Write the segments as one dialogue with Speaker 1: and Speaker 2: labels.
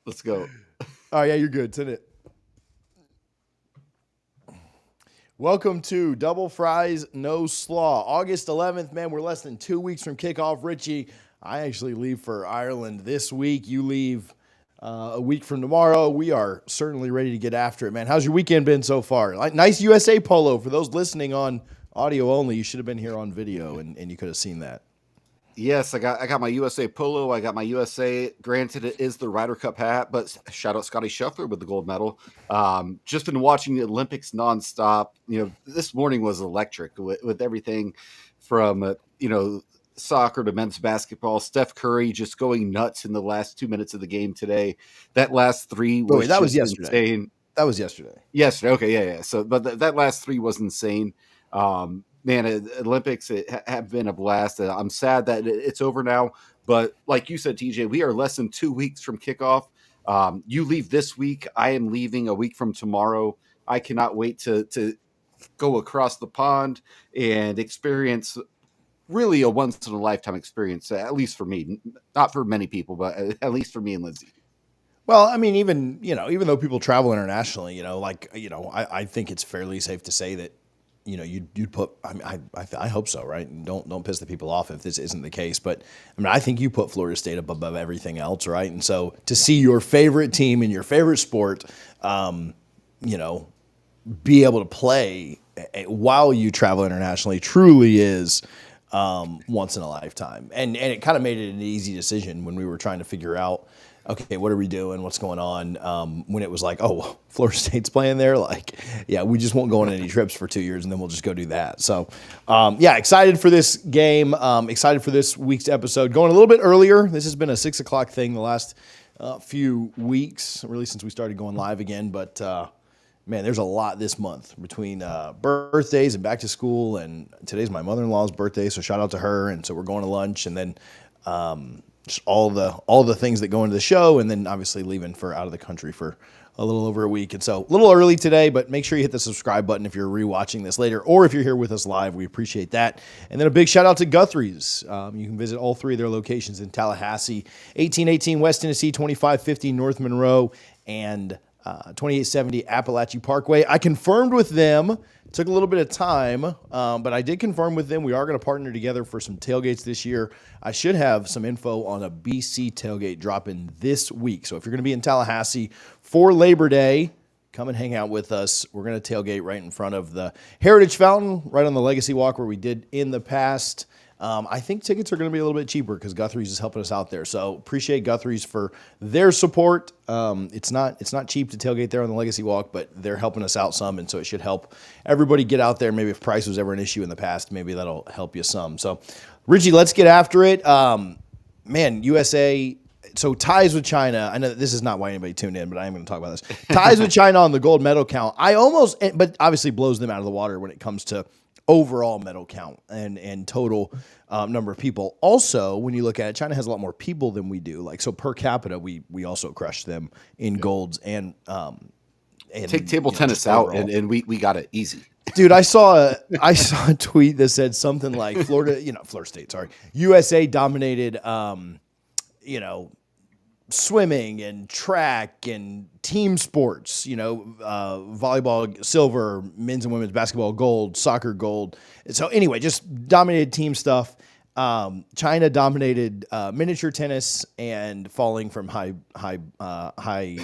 Speaker 1: Let's go.
Speaker 2: Oh, yeah, you're good. Send it. Welcome to Double Fries No Slaw. August 11th, man, we're less than 2 weeks from kickoff. Richie, I actually leave for Ireland this week. You leave a week from tomorrow. We are certainly ready to get after it, man. How's your weekend been so far? Nice USA polo. For those listening on audio only, you should have been here on video, and you could have seen that.
Speaker 1: Yes, I got my USA polo. I got my USA. Granted, it is the Ryder Cup hat, but shout out Scotty Scheffler with the gold medal. Just been watching the Olympics nonstop. This morning was electric with everything from soccer to men's basketball. Steph Curry just going nuts in the last 2 minutes of the game today. That last three
Speaker 2: Oh, wait,
Speaker 1: was
Speaker 2: that was
Speaker 1: just
Speaker 2: yesterday.
Speaker 1: insane.
Speaker 2: That was yesterday.
Speaker 1: Yesterday, okay, yeah. So, but that last three was insane. Man, Olympics have been a blast. I'm sad that it's over now, but like you said, TJ, we are less than 2 weeks from kickoff. You leave this week. I am leaving a week from tomorrow. I cannot wait to go across the pond and experience really a once in a lifetime experience, at least for me. Not for many people, but at least for me and Lindsay.
Speaker 2: Well, I mean, even though people travel internationally, I think it's fairly safe to say that, you'd put. I mean, I hope so, right? And don't piss the people off if this isn't the case. But I mean, I think you put Florida State above everything else, right? And so to see your favorite team in your favorite sport, you know, be able to play while you travel internationally truly is once in a lifetime. And it kind of made it an easy decision when we were trying to figure out, okay, what are we doing? What's going on? When it was like, oh, Florida State's playing there. Like, yeah, we just won't go on any trips for 2 years and then we'll just go do that. So, yeah, excited for this game. Excited for this week's episode. Going a little bit earlier. This has been a 6 o'clock thing the last few weeks, really since we started going live again. But, man, there's a lot this month between birthdays and back to school, and today's my mother-in-law's birthday, so shout out to her. And so we're going to lunch, and then just all the things that go into the show, and then obviously leaving for out of the country for a little over a week. And so a little early today, but make sure you hit the subscribe button if you're rewatching this later, or if you're here with us live. We appreciate that. And then a big shout out to Guthrie's. You can visit all three of their locations in Tallahassee, 1818 West Tennessee, 2550 North Monroe, and 2870 Appalachian Parkway. I confirmed with them. Took a little bit of time, but I did confirm with them we are going to partner together for some tailgates this year. I should have some info on a BC tailgate dropping this week. So if you're going to be in Tallahassee for Labor Day, come and hang out with us. We're going to tailgate right in front of the Heritage Fountain, right on the Legacy Walk where we did in the past. I think tickets are going to be a little bit cheaper because Guthrie's is helping us out there. So appreciate Guthrie's for their support. It's not cheap to tailgate there on the Legacy Walk, but they're helping us out some, and so it should help everybody get out there. Maybe if price was ever an issue in the past, maybe that'll help you some. So, Richie, let's get after it. Man, USA. So ties with China. I know that this is not why anybody tuned in, but I am going to talk about this. Ties with China on the gold medal count. But obviously blows them out of the water when it comes to overall medal count and total number of people. Also, when you look at it, China has a lot more people than we do. Like, so per capita, we also crushed them in golds and
Speaker 1: Take table tennis out, and we got it easy.
Speaker 2: Dude, I saw a tweet that said something like Florida State, sorry, USA dominated, swimming and track and team sports, volleyball, silver, men's and women's basketball, gold, soccer, gold. So anyway, just dominated team stuff. China dominated miniature tennis and falling from high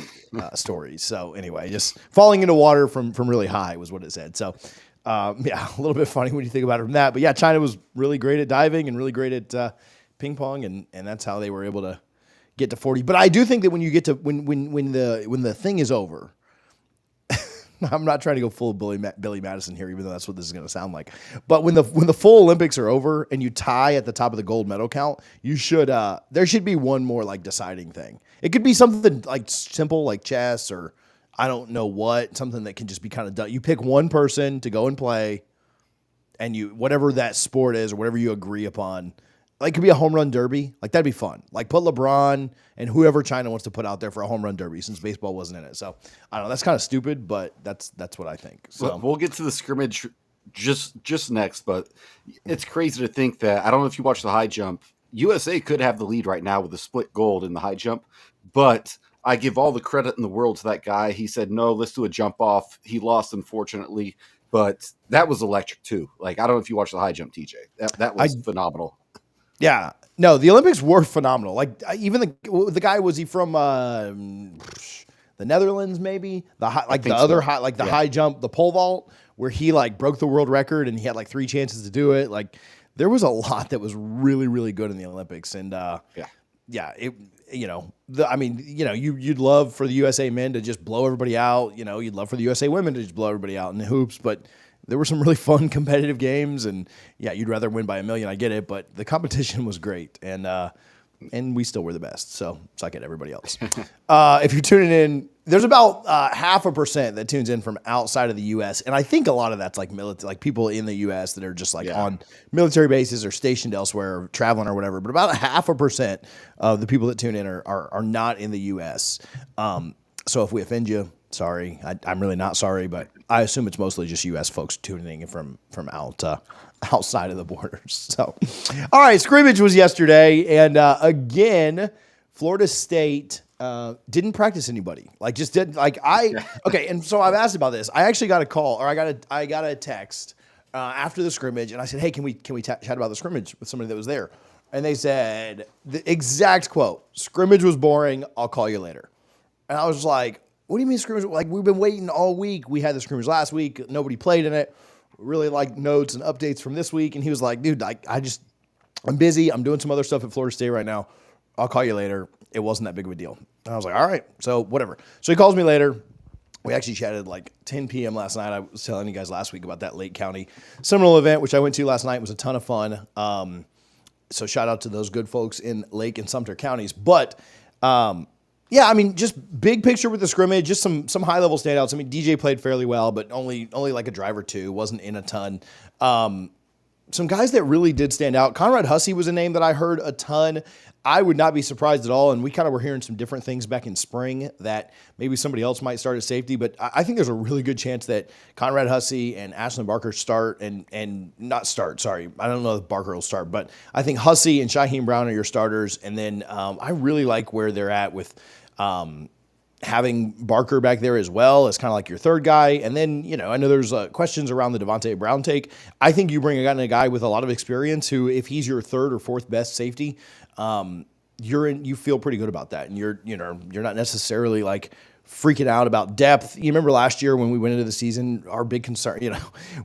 Speaker 2: stories. So anyway, just falling into water from really high was what it said. So yeah, a little bit funny when you think about it from that. But yeah, China was really great at diving and really great at ping pong, and that's how they were able to get to 40. But I do think that when you get to when the thing is over, I'm not trying to go full Billy Madison here, even though that's what this is going to sound like. But when the full Olympics are over and you tie at the top of the gold medal count, you should there should be one more like deciding thing. It could be something like simple like chess or I don't know what, something that can just be kind of done. You pick one person to go and play, and you whatever that sport is or whatever you agree upon. Like, it could be a home run derby. Like, that'd be fun. Like, put LeBron and whoever China wants to put out there for a home run derby since baseball wasn't in it. So, I don't know. That's kind of stupid, but that's what I think. So
Speaker 1: We'll get to the scrimmage just next, but it's crazy to think that, I don't know if you watch the high jump, USA could have the lead right now with a split gold in the high jump, but I give all the credit in the world to that guy. He said, no, let's do a jump off. He lost, unfortunately, but that was electric too. Like, I don't know if you watched the high jump, TJ. That
Speaker 2: I
Speaker 1: was phenomenal.
Speaker 2: Yeah, no, the Olympics were phenomenal. Like even the guy, was he from the Netherlands? Maybe
Speaker 1: I
Speaker 2: the
Speaker 1: think
Speaker 2: other
Speaker 1: so.
Speaker 2: high, like the
Speaker 1: Yeah.
Speaker 2: high jump, the pole vault, where he like broke the world record and he had like 3 chances to do it. Like there was a lot that was really really good in the Olympics, and
Speaker 1: Yeah.
Speaker 2: yeah, it I mean you'd love for the USA men to just blow everybody out. You'd love for the USA women to just blow everybody out in the hoops, but there were some really fun competitive games, and yeah, you'd rather win by a million. I get it, but the competition was great, and we still were the best. So suck it, everybody else. If you're tuning in, there's about 0.5% that tunes in from outside of the U.S., and I think a lot of that's like military, like people in the U.S. that are just like
Speaker 1: Yeah.
Speaker 2: on military bases or stationed elsewhere, or traveling or whatever. But about 0.5% of the people that tune in are not in the U.S. So if we offend you, sorry. I'm really not sorry, but I assume it's mostly just U.S. folks tuning in from outside of the borders. So, all right, scrimmage was yesterday, and again, Florida State didn't practice anybody. Like, just didn't. Okay, and so I've asked about this. I actually got a call, or I got a text after the scrimmage, and I said, hey, can we chat about the scrimmage with somebody that was there? And they said the exact quote: "Scrimmage was boring. I'll call you later." And I was like, what do you mean scrimmage? Like, we've been waiting all week. We had the scrimmage last week. Nobody played in it. Really like notes and updates from this week. And he was like, dude, I'm busy. I'm doing some other stuff at Florida State right now. I'll call you later. It wasn't that big of a deal. And I was like, all right. So whatever. So he calls me later. We actually chatted like 10 p.m. last night. I was telling you guys last week about that Lake County Seminole event, which I went to last night. It was a ton of fun. So shout out to those good folks in Lake and Sumter counties. But yeah, I mean, just big picture with the scrimmage, just some high level standouts. I mean, DJ played fairly well, but only like a drive or two, wasn't in a ton. Some guys that really did stand out. Conrad Hussey was a name that I heard a ton. I would not be surprised at all. And we kind of were hearing some different things back in spring that maybe somebody else might start at safety. But I think there's a really good chance that Conrad Hussey and Ashlyn Barker start and not start. Sorry, I don't know if Barker will start, but I think Hussey and Shaheem Brown are your starters. And then I really like where they're at with having Barker back there as well as kind of like your third guy. And then, I know there's questions around the Devontae Brown take. I think you bring a guy with a lot of experience who, if he's your third or fourth best safety, you feel pretty good about that. And you're not necessarily like freaking out about depth. You remember last year when we went into the season, our big concern,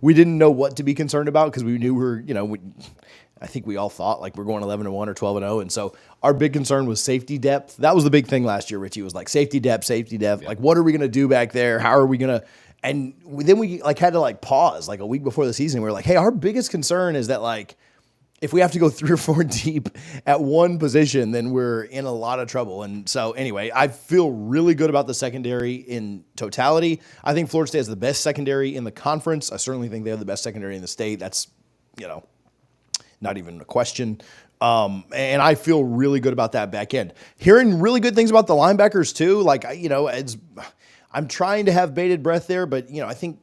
Speaker 2: we didn't know what to be concerned about because we knew I think we all thought like we're going 11-1 or 12-0. And so our big concern was safety depth. That was the big thing last year, Richie, was like safety depth. Yeah. Like, what are we going to do back there? How are we going to, and then we like had to like pause like a week before the season. We were like, hey, our biggest concern is that like, if we have to go 3 or 4 deep at one position, then we're in a lot of trouble. And so anyway, I feel really good about the secondary in totality. I think Florida State has the best secondary in the conference. I certainly think they have the best secondary in the state. That's, not even a question. And I feel really good about that back end. Hearing really good things about the linebackers too. Like, I'm trying to have bated breath there, but I think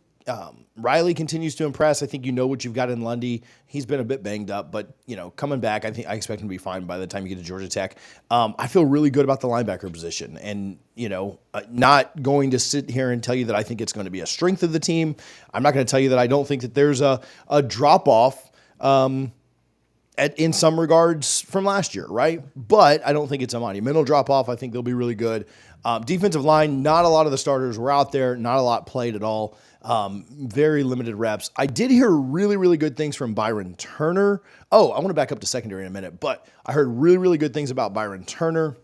Speaker 2: Riley continues to impress. I think what you've got in Lundy. He's been a bit banged up, but coming back, I expect him to be fine by the time you get to Georgia Tech. I feel really good about the linebacker position, and not going to sit here and tell you that I think it's going to be a strength of the team. I'm not going to tell you that I don't think that there's a drop off. In some regards from last year, right? But I don't think it's a monumental drop-off. I think they'll be really good. Defensive line, not a lot of the starters were out there. Not a lot played at all. Very limited reps. I did hear really, really good things from Byron Turner. Oh, I want to back up to secondary in a minute, but I heard really, really good things about Byron Turner.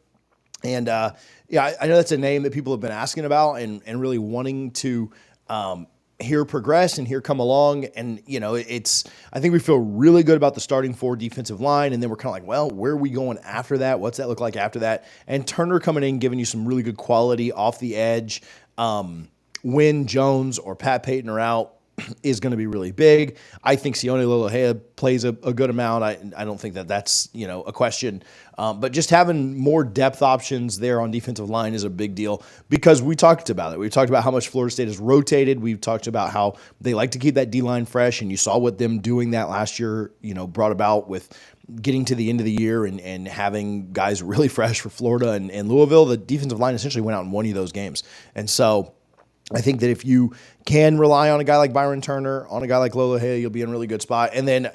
Speaker 2: And I know that's a name that people have been asking about and really wanting to hear progress and hear come along. And, I think we feel really good about the starting 4 defensive line. And then we're kind of like, well, where are we going after that? What's that look like after that? And Turner coming in, giving you some really good quality off the edge. When Jones or Pat Payton are out, is going to be really big. I think Sione Lolohea plays a good amount. I don't think that's a question. But just having more depth options there on defensive line is a big deal because we talked about it. We talked about how much Florida State has rotated. We've talked about how they like to keep that D-line fresh, and you saw what them doing that last year, brought about with getting to the end of the year and having guys really fresh for Florida and Louisville. The defensive line essentially went out and won you those games. And so I think that if you can rely on a guy like Byron Turner, on a guy like Lolohea, you'll be in a really good spot. And then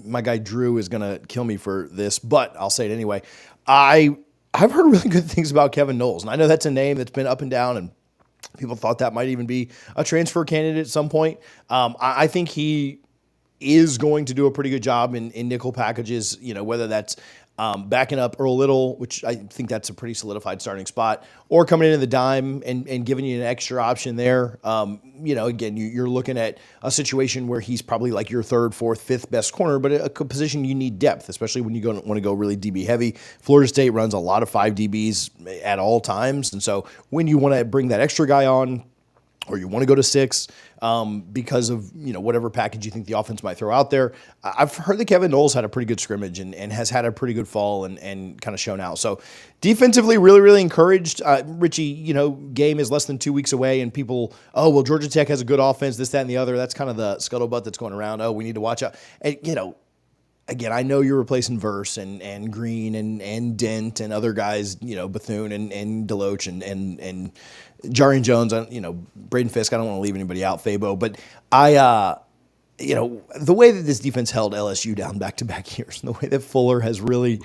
Speaker 2: my guy Drew is going to kill me for this, but I'll say it anyway. I've heard really good things about Kevin Knowles, and I know that's a name that's been up and down, and people thought that might even be a transfer candidate at some point. I think he is going to do a pretty good job in nickel packages, whether that's backing up Earl Little, which I think that's a pretty solidified starting spot, or coming in the dime and giving you an extra option there. Again, you're looking at a situation where he's probably like your third, fourth, fifth best corner, but a position you need depth, especially when you want to go really DB heavy. Florida State runs a lot of 5 DBs at all times, and so when you want to bring that extra guy on, or you want to go to 6 because of whatever package you think the offense might throw out there. I've heard that Kevin Knowles had a pretty good scrimmage and has had a pretty good fall and kind of shown out. So defensively, really, really encouraged. Richie, game is less than 2 weeks away, and people, Georgia Tech has a good offense, this, that, and the other. That's kind of the scuttlebutt that's going around. We need to watch out. And, again, I know you're replacing Verse and Green and Dent and other guys, Bethune and Deloach and Jarian Jones, Braden Fisk. I don't want to leave anybody out, Fabo, but the way that this defense held LSU down back-to-back years, and the way that Fuller has really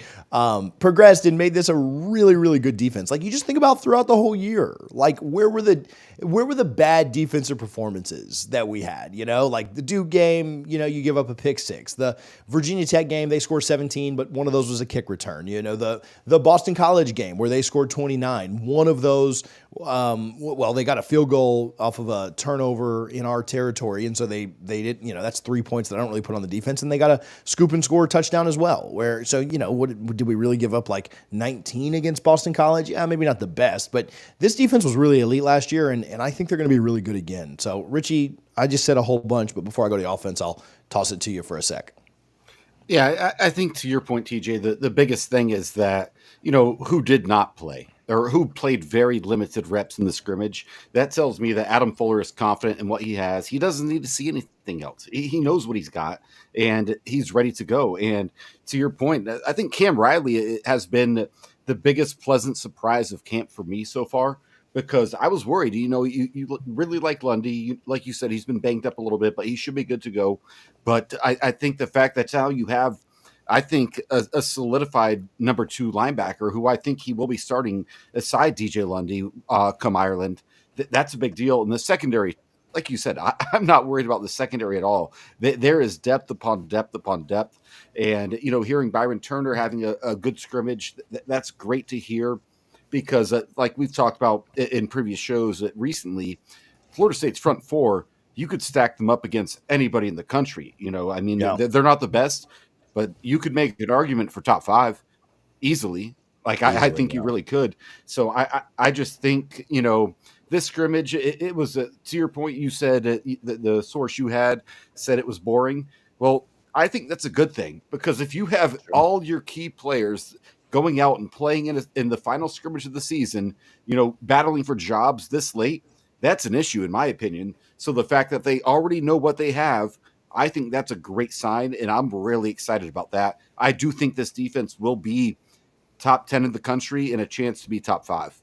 Speaker 2: progressed and made this a really, really good defense. Like, you just think about throughout the whole year, like where were the bad defensive performances that we had? Like the Duke game, you give up a pick 6. The Virginia Tech game, they scored 17, but one of those was a kick return. The Boston College game where they scored 29. One of those, they got a field goal off of a turnover in our territory, and so they did. That's 3 points that I don't really put on the defense, and they got a scoop and score touchdown as well. What did we really give up, like 19 against Boston College? Yeah, maybe not the best, but this defense was really elite last year, and I think they're going to be really good again. So, Richie, I just said a whole bunch, but before I go to the offense, I'll toss it to you for a sec.
Speaker 1: Yeah, I think to your point, TJ, the biggest thing is that, who did not play or who played very limited reps in the scrimmage. That tells me that Adam Fuller is confident in what he has. He doesn't need to see anything else. He knows what he's got, and he's ready to go. And to your point, I think Cam Riley has been the biggest pleasant surprise of camp for me so far, because I was worried. You really like Lundy. Like you said, he's been banged up a little bit, but he should be good to go. But I think the fact that now you have, I think, a solidified number 2 linebacker who I think he will be starting aside DJ Lundy come Ireland, that's a big deal. And the secondary, like you said, I'm not worried about the secondary at all. There is depth upon depth upon depth. And, hearing Byron Turner having a good scrimmage, that's great to hear. Because like we've talked about in previous shows recently, Florida State's front 4, you could stack them up against anybody in the country. They're not the best, but you could make an argument for top 5 easily. I think you really could. So I just think, this scrimmage, it was, to your point, you said the source you had said it was boring. Well, I think that's a good thing, because if you have all your key players going out and playing in the final scrimmage of the season, battling for jobs this late, that's an issue in my opinion. So the fact that they already know what they have, I think that's a great sign, and I'm really excited about that. I do think this defense will be top 10 in the country and a chance to be top 5.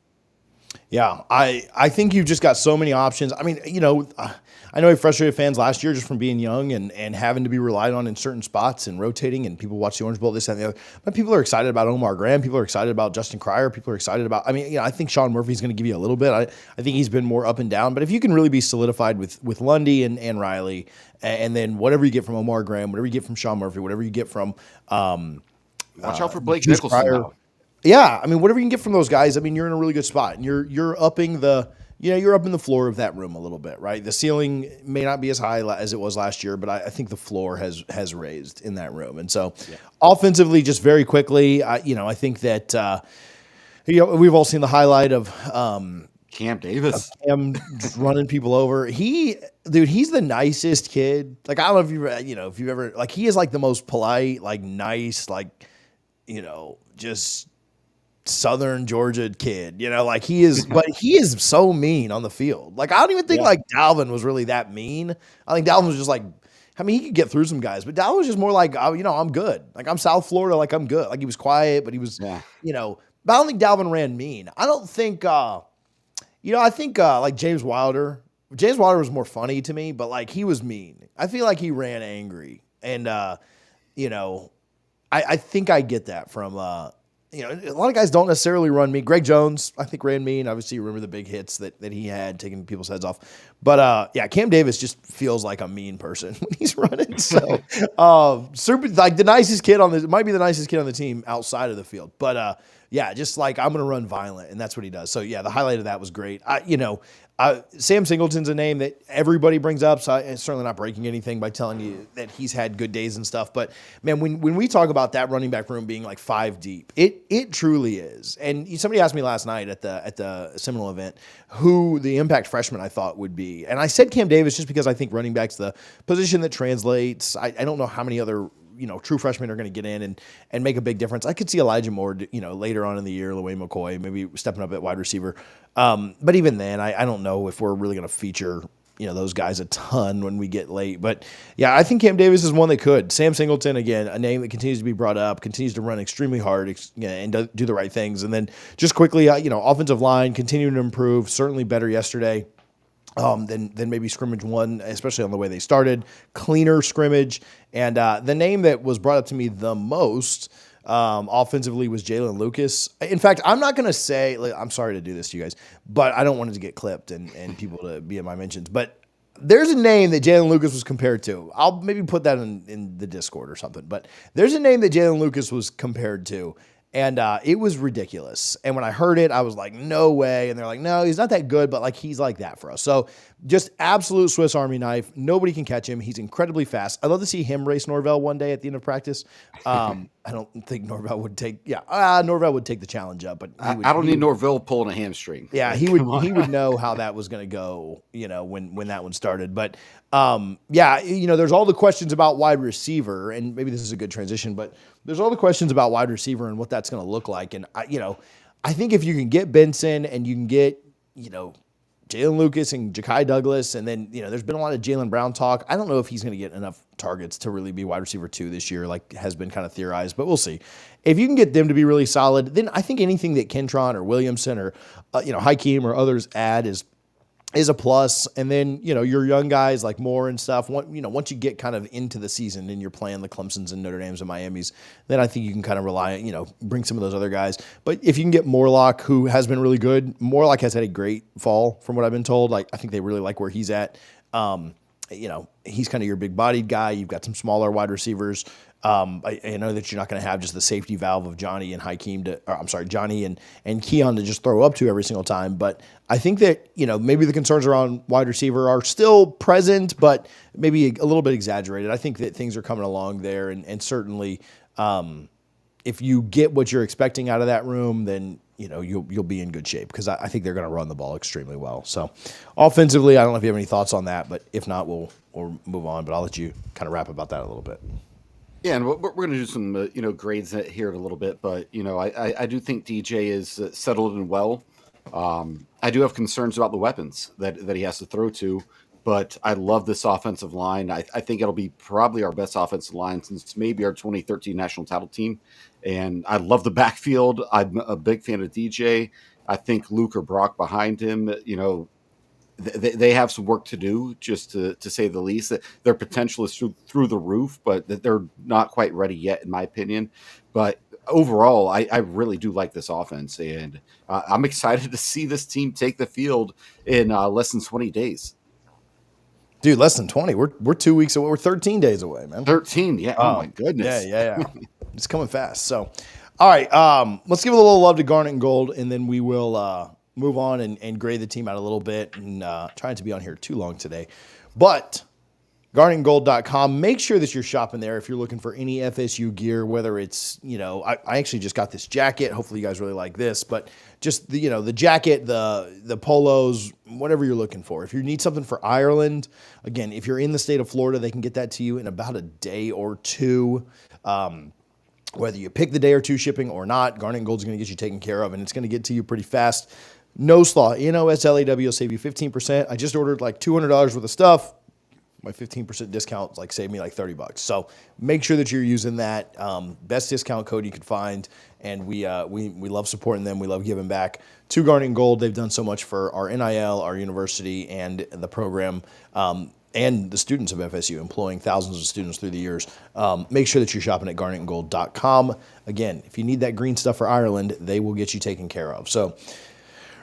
Speaker 2: Yeah, I think you've just got so many options. I mean, I know I frustrated fans last year just from being young and having to be relied on in certain spots and rotating, and people watch the Orange Bowl, this, that, and the other. But people are excited about Omar Graham. People are excited about Justin Cryer. People are excited about, I think Sean Murphy's going to give you a little bit. I think he's been more up and down. But if you can really be solidified with Lundy and Riley, and then whatever you get from Omar Graham, whatever you get from Sean Murphy, whatever you get from
Speaker 1: watch out for Blake Nicholson now.
Speaker 2: Yeah, whatever you can get from those guys, you're in a really good spot, and you're upping you're up in the floor of that room a little bit, right? The ceiling may not be as high as it was last year, but I think the floor has raised in that room. And so, offensively, just very quickly, I think that we've all seen the highlight of
Speaker 1: Cam Davis.
Speaker 2: Cam just running people over. He's the nicest kid. Like, I don't know if you've ever, like, he is like the most polite, like nice, like, just Southern Georgia kid, like he is, but he is so mean on the field. Like, I don't even think
Speaker 1: Yeah.
Speaker 2: like Dalvin was really that mean. I think Dalvin was just like, I mean, he could get through some guys, but Dalvin was just more like, I'm good. Like, I'm South Florida, like I'm good. Like, he was quiet, but he was,
Speaker 1: Yeah.
Speaker 2: but I don't think Dalvin ran mean. I don't think, I think like James Wilder was more funny to me, but like he was mean. I feel like he ran angry, and I think I get that from a lot of guys don't necessarily run mean. Greg Jones, I think, ran mean. Obviously, you remember the big hits that he had, taking people's heads off. But Cam Davis just feels like a mean person when he's running. So super, like the nicest kid might be the nicest kid on the team outside of the field. But just like, I'm gonna run violent, and that's what he does. So the highlight of that was great. Sam Singleton's a name that everybody brings up, so I'm certainly not breaking anything by telling you that he's had good days and stuff. But man, when we talk about that running back room being like 5 deep, it truly is. And somebody asked me last night at the Seminole event who the impact freshman I thought would be, and I said Cam Davis just because I think running back's the position that translates. I don't know how many other true freshmen are going to get in and make a big difference. I could see Elijah Moore, later on in the year, LeWayne McCoy, maybe stepping up at wide receiver. But even then, I don't know if we're really going to feature, those guys a ton when we get late. But I think Cam Davis is one that could. Sam Singleton, again, a name that continues to be brought up, continues to run extremely hard and do the right things. And then just quickly, offensive line continuing to improve, certainly better yesterday. Than maybe scrimmage one, especially on the way they started. Cleaner scrimmage. And the name that was brought up to me the most offensively was Jalen Lucas. In fact, I'm not going to say, I'm sorry to do this to you guys, but I don't want it to get clipped and people to be in my mentions. But there's a name that Jalen Lucas was compared to. I'll maybe put that in the Discord or something. But there's a name that Jalen Lucas was compared to. And it was ridiculous. And when I heard it, I was like, no way. And they're like, no, he's not that good, but like he's like that for us. So just absolute Swiss Army knife. Nobody can catch him. He's incredibly fast. I'd love to see him race Norvell one day at the end of practice. I don't think Norvell would take the challenge up. But
Speaker 1: I don't need Norvell pulling a hamstring.
Speaker 2: Yeah, he would know how that was going to go, when that one started. But there's all the questions about wide receiver, and maybe this is a good transition, but there's all the questions about wide receiver and what that's going to look like. And I think if you can get Benson and you can get, Jalen Lucas and Ja'Kai Douglas, and then, there's been a lot of Jaylen Brown talk. I don't know if he's going to get enough targets to really be wide receiver 2 this year, like has been kind of theorized, but we'll see. If you can get them to be really solid, then I think anything that Kentron or Williamson or, Hakeem or others add is a plus. And then, your young guys like Moore and stuff, once you get kind of into the season and you're playing the Clemsons and Notre Dames and Miamis, then I think you can kind of rely on, bring some of those other guys. But if you can get Morlock, who has been really good, Morlock has had a great fall from what I've been told. Like, I think they really like where he's at. He's kind of your big bodied guy. You've got some smaller wide receivers. I know that you're not going to have just the safety valve of Johnny and Johnny and Keon to just throw up to every single time. But I think that, maybe the concerns around wide receiver are still present, but maybe a little bit exaggerated. I think that things are coming along there. And certainly, if you get what you're expecting out of that room, then, you'll be in good shape, because I think they're going to run the ball extremely well. So offensively, I don't know if you have any thoughts on that, but if not, we'll move on. But I'll let you kind of wrap about that a little bit.
Speaker 1: Yeah, and we're going to do some, grades here in a little bit, but, I do think DJ is settled in well. I do have concerns about the weapons that he has to throw to, but I love this offensive line. I think it'll be probably our best offensive line since maybe our 2013 national title team. And I love the backfield. I'm a big fan of DJ. I think Luke or Brock behind him, they have some work to do, just to say the least. Their potential is through the roof, but that they're not quite ready yet, in my opinion. But overall, I really do like this offense, and I'm excited to see this team take the field in less than 20 days.
Speaker 2: Dude, less than 20. We're 2 weeks away. We're 13 days away, man.
Speaker 1: 13, yeah. Oh my goodness.
Speaker 2: Yeah. It's coming fast. So, all right, let's give a little love to Garnet and Gold, and then we will move on and grade the team out a little bit, and trying to be on here too long today. But garnetandgold.com. Make sure that you're shopping there if you're looking for any FSU gear, whether it's, I actually just got this jacket. Hopefully you guys really like this, but just the jacket, the polos, whatever you're looking for. If you need something for Ireland, again, if you're in the state of Florida, they can get that to you in about a day or two. Whether you pick the day or two shipping or not, Garnet and Gold's going to get you taken care of, and it's going to get to you pretty fast. Noslaw, NOSLAW will save you 15%. I just ordered like $200 worth of stuff. My 15% discount saved me like $30. So make sure that you're using that best discount code you could find. And we love supporting them. We love giving back to Garnet and Gold. They've done so much for our NIL, our university, and the program, and the students of FSU, employing thousands of students through the years. Make sure that you're shopping at garnetandgold.com. Again, if you need that green stuff for Ireland, they will get you taken care of. So,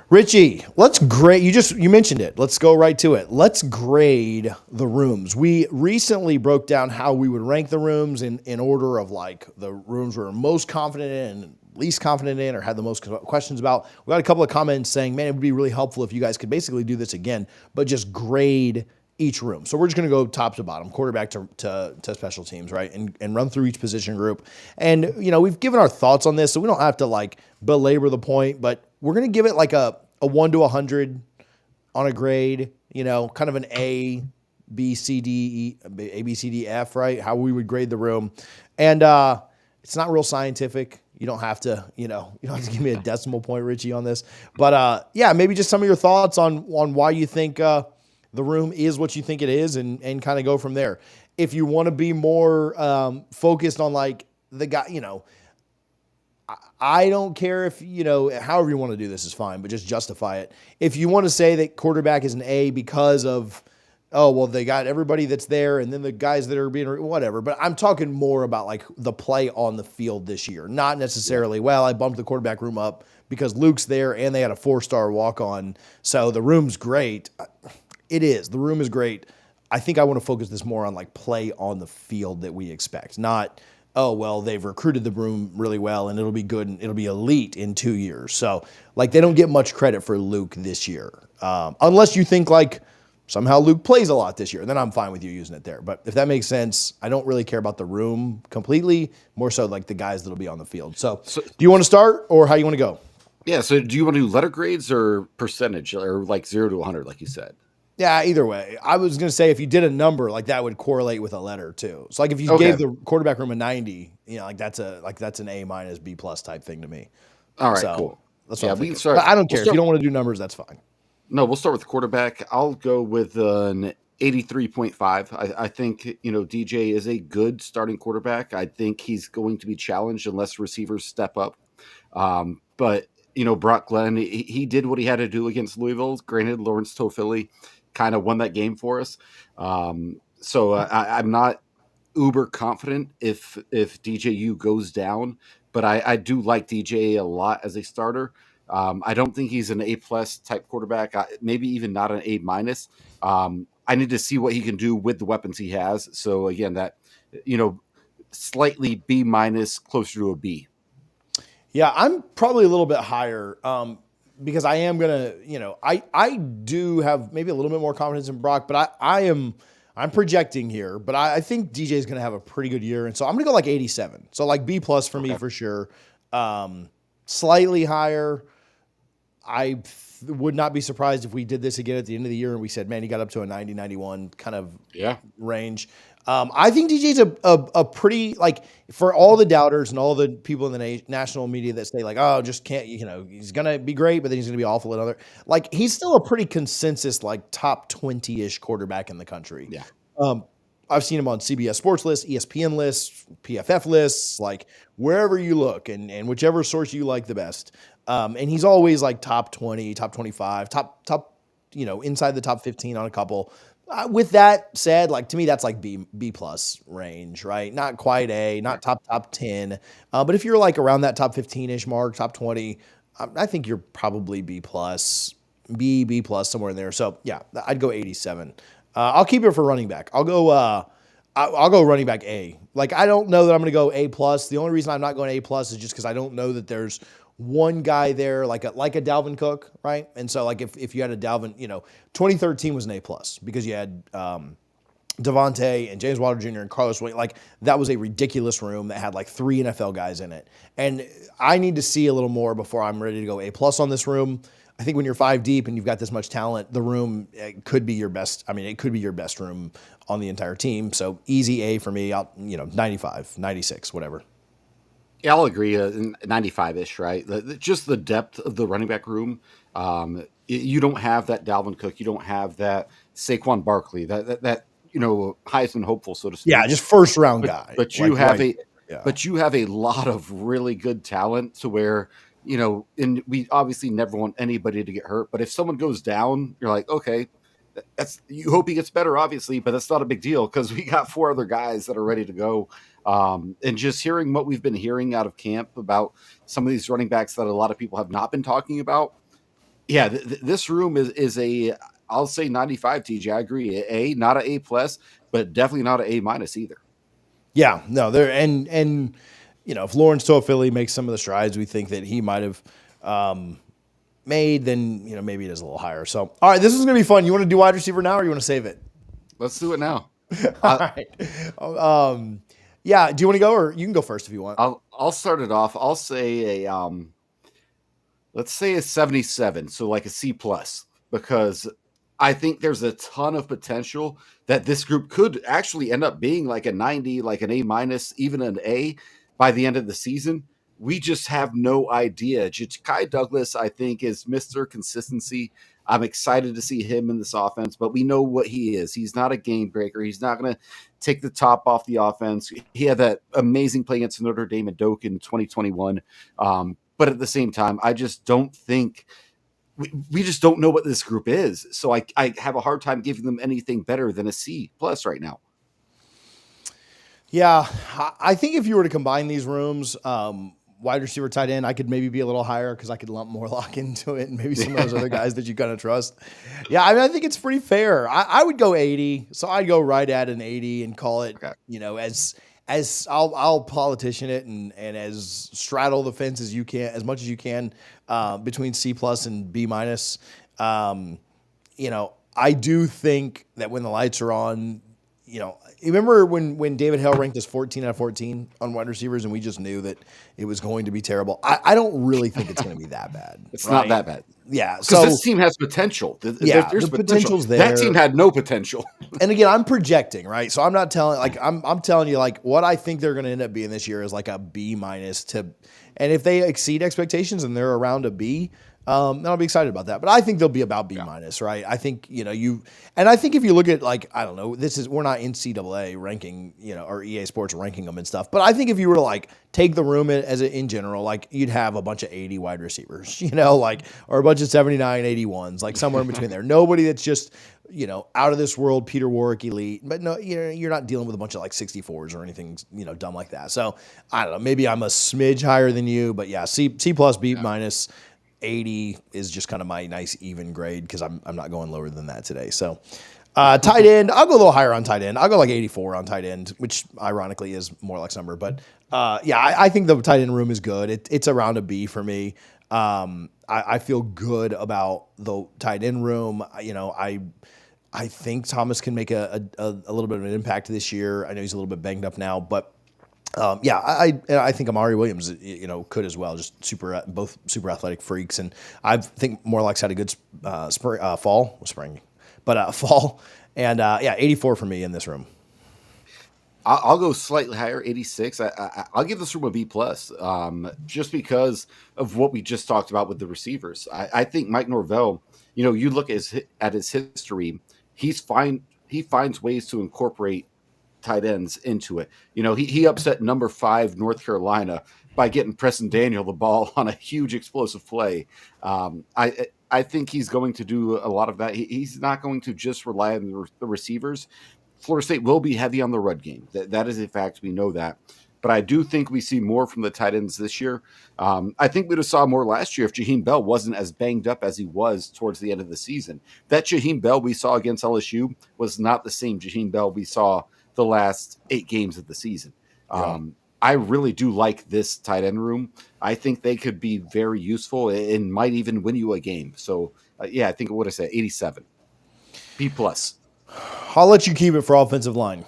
Speaker 2: Richie, let's grade. You mentioned it. Let's go right to it. Let's grade the rooms. We recently broke down how we would rank the rooms in order of like the rooms we're most confident in and least confident in, or had the most questions about. We got a couple of comments saying, man, it would be really helpful if you guys could basically do this again, but just grade each room. So we're just going to go top to bottom, quarterback to special teams, right? And run through each position group. And, we've given our thoughts on this, so we don't have to like belabor the point, but we're going to give it like a 1 to 100 on a grade, kind of an A, B, C, D, E, A, B, C, D, F, right? How we would grade the room. And it's not real scientific. You don't have to, you don't have to give me a decimal point, Richie, on this. But yeah, maybe just some of your thoughts on why you think the room is what you think it is, and kind of go from there. If you want to be more focused on like the guy, I don't care if, however you want to do this is fine, but just justify it. If you want to say that quarterback is an A because of, they got everybody that's there and then the guys that are being, whatever. But I'm talking more about like the play on the field this year, not necessarily, I bumped the quarterback room up because Luke's there and they had a 4-star walk-on. So the room's great. It is. The room is great. I think I want to focus this more on like play on the field that we expect, not, they've recruited the room really well and it'll be good and it'll be elite in 2 years. So like they don't get much credit for Luke this year. Unless you think like somehow Luke plays a lot this year, then I'm fine with you using it there. But if that makes sense, I don't really care about the room completely, more so like the guys that'll be on the field. So do you want to start or how you want to go?
Speaker 1: Yeah. So do you want to do letter grades or percentage or like 0 to 100, like you said?
Speaker 2: Yeah, either way. I was going to say if you did a number, like that would correlate with a letter too. So like if you gave the quarterback room a 90, like that's an A- B+ type thing to me.
Speaker 1: All right, cool.
Speaker 2: That's what we can start. But I don't care. If you don't want to do numbers, that's fine.
Speaker 1: No, we'll start with the quarterback. I'll go with an 83.5. I think, DJ is a good starting quarterback. I think he's going to be challenged unless receivers step up. But, Brock Glenn, he did what he had to do against Louisville. Granted, Lawrence Toafili kind of won that game for us. So I'm not uber confident if DJU goes down, but I do like DJ a lot as a starter. I don't think he's an A+ type quarterback, maybe even not an A-. I need to see what he can do with the weapons he has. So again, that, slightly B-, closer to a B.
Speaker 2: Yeah, I'm probably a little bit higher because I am going to, I do have maybe a little bit more confidence in Brock, but I'm projecting here, but I think DJ is going to have a pretty good year. And so I'm going to go like 87. So like B+ for me for sure. Slightly higher. I would not be surprised if we did this again at the end of the year and we said, man, he got up to a 90, 91 kind of range. I think DJ's a pretty, like, for all the doubters and all the people in the national media that say, like, just can't, he's going to be great, but then he's going to be awful at other. Like, he's still a pretty consensus, like, top 20-ish quarterback in the country.
Speaker 1: Yeah.
Speaker 2: I've seen him on CBS Sports lists, ESPN lists, PFF lists, like, wherever you look and whichever source you like the best. And he's always, like, top 20, top 25, top, inside the top 15 on a couple. With that said, like to me, that's like B+ range, right? Not quite A, not top 10. But if you're like around that top 15-ish mark, top 20, I think you're probably B+, B+, somewhere in there. So yeah, I'd go 87. I'll keep it for running back. I'll go running back A. Like I don't know that I'm going to go A+. The only reason I'm not going A+ is just because I don't know that there's one guy there like a Dalvin Cook, right? And so like if you had a Dalvin, 2013 was an A+ because you had Devontae and James Wilder Jr. and Carlos Wayne, like that was a ridiculous room that had like 3 NFL guys in it. And I need to see a little more before I'm ready to go A plus on this room. I think when you're 5 deep and you've got this much talent, the room could be your best. I mean, it could be your best room on the entire team. So easy A for me. 95, 96, whatever.
Speaker 1: Yeah, I'll agree. 95-ish, right? Just the depth of the running back room. You don't have that Dalvin Cook. You don't have that Saquon Barkley. That Heisman hopeful, so to
Speaker 2: Yeah,
Speaker 1: speak.
Speaker 2: just first round
Speaker 1: But
Speaker 2: guy.
Speaker 1: but you
Speaker 2: Like
Speaker 1: have
Speaker 2: right.
Speaker 1: a
Speaker 2: Yeah.
Speaker 1: but you have a lot of really good talent to where and we obviously never want anybody to get hurt. But if someone goes down, you're like, okay, that's you hope he gets better, obviously, but that's not a big deal because we got 4 other guys that are ready to go. And just hearing what we've been hearing out of camp about some of these running backs that a lot of people have not been talking about, yeah, this room is a I'll say 95. TJ, I agree. Not a plus, but definitely not a minus either.
Speaker 2: Yeah, no, there and if Lawrence Toafili makes some of the strides we think that he might have made, then maybe it is a little higher. So, all right, this is gonna be fun. You want to do wide receiver now, or you want to save it?
Speaker 1: Let's do it now.
Speaker 2: All
Speaker 1: I,
Speaker 2: right. Yeah. Do you want to go, or you can go first if you want?
Speaker 1: I'll start it off. I'll say a let's say a 77, so like a C plus, because I think there's a ton of potential that this group could actually end up being like a 90, like an A minus, even an A by the end of the season. We just have no idea. Kai Douglas, I think, is Mr. Consistency. I'm excited to see him in this offense, but we know what he is. He's not a game breaker. He's not going to take the top off the offense. He had that amazing play against Notre Dame and Doak in 2021. But at the same time, I just don't think we just don't know what this group is. So I have a hard time giving them anything better than a C plus right now.
Speaker 2: Yeah, I think if you were to combine these rooms, wide receiver, tight end, I could maybe be a little higher because I could lump Morlock into it and maybe some of those other guys that you kind of trust. Yeah, I mean, I think it's pretty fair. I would go 80, so I'd go right at an 80 and call it,
Speaker 1: Okay.
Speaker 2: as I'll politician it and as straddle the fence as you can, as much as you can, between C plus and B minus. I do think that when the lights are on, remember when David Hale ranked us 14 out of 14 on wide receivers, and we just knew that it was going to be terrible. I don't really think it's going to be that bad.
Speaker 1: It's
Speaker 2: right?
Speaker 1: not that bad.
Speaker 2: Yeah.
Speaker 1: Because
Speaker 2: So
Speaker 1: this team has potential.
Speaker 2: yeah,
Speaker 1: There's
Speaker 2: the
Speaker 1: potential.
Speaker 2: potential's there.
Speaker 1: That team had no potential.
Speaker 2: And again, I'm projecting, right? So I'm not telling I'm telling you like what I think they're going to end up being this year is like a B minus to, and if they exceed expectations and they're around a B, then I'll be excited about that. But I think they'll be about B minus, right? I think and I think if you look at like I don't know, we're not NCAA ranking, or EA Sports ranking them and stuff. But I think if you were to like take the room in general, like you'd have a bunch of 80 wide receivers, or a bunch of 79, 81s, like somewhere in between there. Nobody that's just out of this world, Peter Warwick elite, but no, you're not dealing with a bunch of like 64s or anything, dumb like that. So I don't know, maybe I'm a smidge higher than you, but yeah, C plus, B minus. 80 is just kind of my nice even grade because I'm not going lower than that today. So tight end, I'll go a little higher on tight end. I'll go like 84 on tight end, which ironically is more like number. But I think the tight end room is good. It's around a B for me. I feel good about the tight end room. I think Thomas can make a little bit of an impact this year. I know he's a little bit banged up now, but I think Amari Williams, could as well. Just both super athletic freaks, and I think Morlock's had a good fall, and 84 for me in this room.
Speaker 1: I'll go slightly higher, 86. I'll give this room a B plus, just because of what we just talked about with the receivers. I think Mike Norvell. You look at his history. He's fine. He finds ways to incorporate tight ends into it. He upset number 5 North Carolina by getting Preston Daniel the ball on a huge explosive play. I think he's going to do a lot of that. He's not going to just rely on the receivers. Florida State will be heavy on the run game. That is a fact. We know that. But I do think we see more from the tight ends this year. I think we'd have saw more last year if Jaheim Bell wasn't as banged up as he was towards the end of the season. That Jaheim Bell we saw against LSU was not the same Jaheim Bell we saw the last 8 games of the season.
Speaker 2: Yeah.
Speaker 1: I really do like this tight end room. I think they could be very useful and might even win you a game. So, I think what I said, 87. B plus.
Speaker 2: I'll let you keep it for offensive line.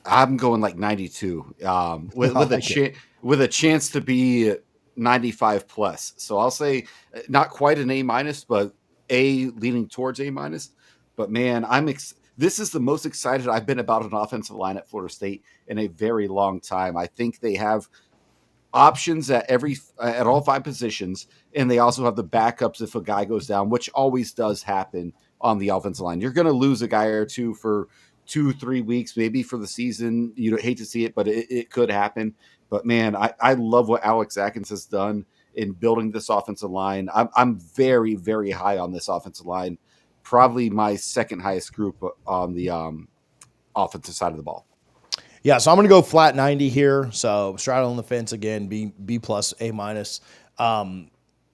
Speaker 1: I'm going like 92,
Speaker 2: I like it.
Speaker 1: with a chance to be 95 plus. So I'll say not quite an A minus, but A leaning towards A minus. But man, this is the most excited I've been about an offensive line at Florida State in a very long time. I think they have options at all five positions, and they also have the backups if a guy goes down, which always does happen on the offensive line. You're going to lose a guy or two for 2-3 weeks, maybe for the season. You don't hate to see it, but it could happen. But man, I love what Alex Atkins has done in building this offensive line. I'm very, very high on this offensive line. Probably my second highest group on the offensive side of the ball.
Speaker 2: Yeah, so I'm going to go flat 90 here. So straddling the fence again, B plus, A minus.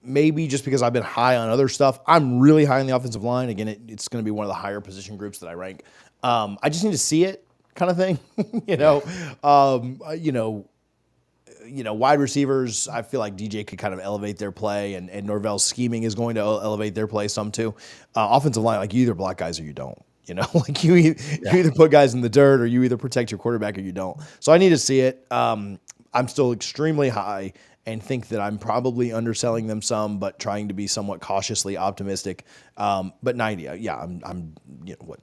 Speaker 2: Maybe just because I've been high on other stuff. I'm really high on the offensive line. Again, it's going to be one of the higher position groups that I rank. I just need to see it, kind of thing. Wide receivers, I feel like DJ could kind of elevate their play, and Norvell's scheming is going to elevate their play some too. Offensive line, like you either block guys or you don't. Like you either put guys in the dirt or you either protect your quarterback or you don't. So I need to see it. I'm still extremely high and think that I'm probably underselling them some, but trying to be somewhat cautiously optimistic. But 90, I'm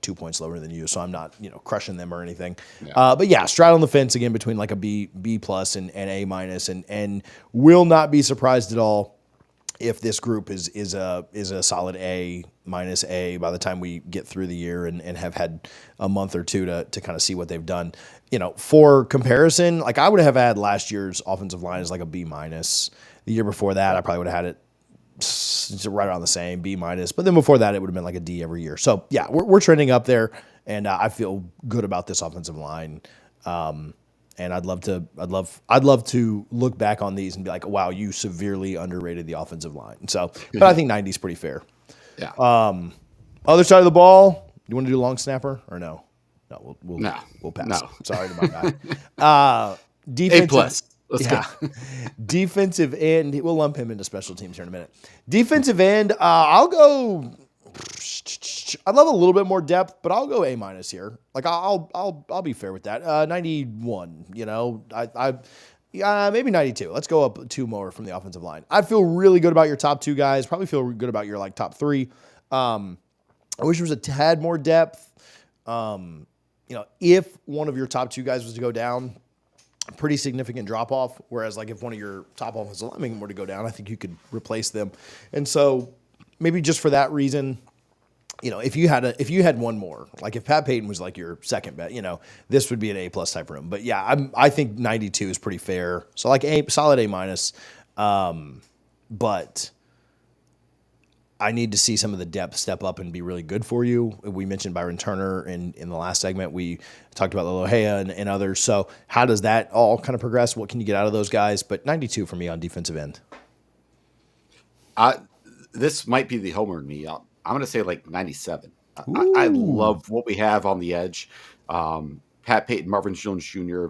Speaker 2: 2 points lower than you, so I'm not crushing them or anything. Yeah. But yeah, straddling the fence again between like a B plus and A minus, and will not be surprised at all if this group is a solid A minus A by the time we get through the year and have had a month or two to kind of see what they've done. For comparison, like I would have had last year's offensive line as like a B minus. The year before that, I probably would have had it right around the same, B minus. But then before that, it would have been like a D every year. So yeah, we're trending up there, and I feel good about this offensive line. And I'd love to look back on these and be like, wow, you severely underrated the offensive line. So, but I think 90 is pretty fair.
Speaker 1: Yeah.
Speaker 2: Other side of the ball, you want to do long snapper or no? No, we'll pass.
Speaker 1: No.
Speaker 2: Sorry about that. Defensive,
Speaker 1: A plus. Let's go.
Speaker 2: Defensive end. We'll lump him into special teams here in a minute. Defensive end. I'll go. I'd love a little bit more depth, but I'll go A minus here. Like I'll be fair with that. 91. Maybe 92. Let's go up 2 more from the offensive line. I feel really good about your top 2 guys. Probably feel good about your like top 3. I wish there was a tad more depth. If one of your top 2 guys was to go down, pretty significant drop off. Whereas like if one of your top offensive linemen were to go down, I think you could replace them. And so maybe just for that reason, if you had one more, like if Pat Payton was like your second bet, this would be an A plus type room. But yeah, I think 92 is pretty fair. So like solid A minus. But I need to see some of the depth step up and be really good for you. We mentioned Byron Turner in the last segment. We talked about Lohea and others. So how does that all kind of progress? What can you get out of those guys? But 92 for me on defensive end.
Speaker 1: This might be the homer in me. I'm going to say like 97. I love what we have on the edge. Pat Payton, Marvin Jones Jr.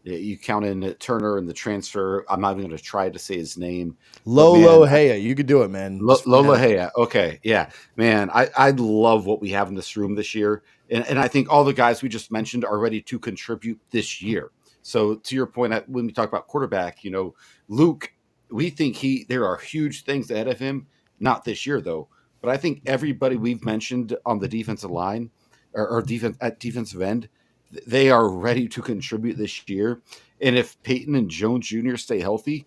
Speaker 1: You count in Turner and the transfer. I'm not even going to try to say his name.
Speaker 2: Lohea. You could do it, man.
Speaker 1: Lohea. Okay. Yeah, man. I love what we have in this room this year. And I think all the guys we just mentioned are ready to contribute this year. So to your point, when we talk about quarterback, Luke, we think there are huge things ahead of him. Not this year, though. But I think everybody we've mentioned on the defensive line or defense at defensive end, they are ready to contribute this year. And if Peyton and Jones Jr. stay healthy,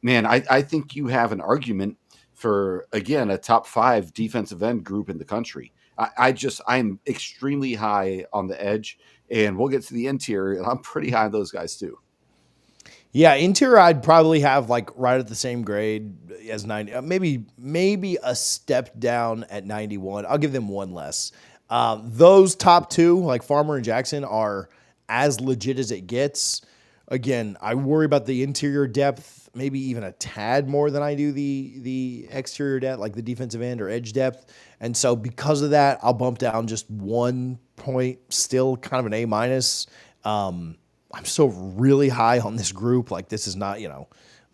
Speaker 1: man, I think you have an argument for, again, a top 5 defensive end group in the country. I'm extremely high on the edge, and we'll get to the interior, and I'm pretty high on those guys too.
Speaker 2: Yeah, interior I'd probably have like right at the same grade as 90. Maybe a step down at 91. I'll give them one less. Those top 2, like Farmer and Jackson, are as legit as it gets. Again, I worry about the interior depth, maybe even a tad more than I do the exterior depth, like the defensive end or edge depth. And so because of that, I'll bump down just 1 point, still kind of an A minus. I'm still really high on this group. Like this is not,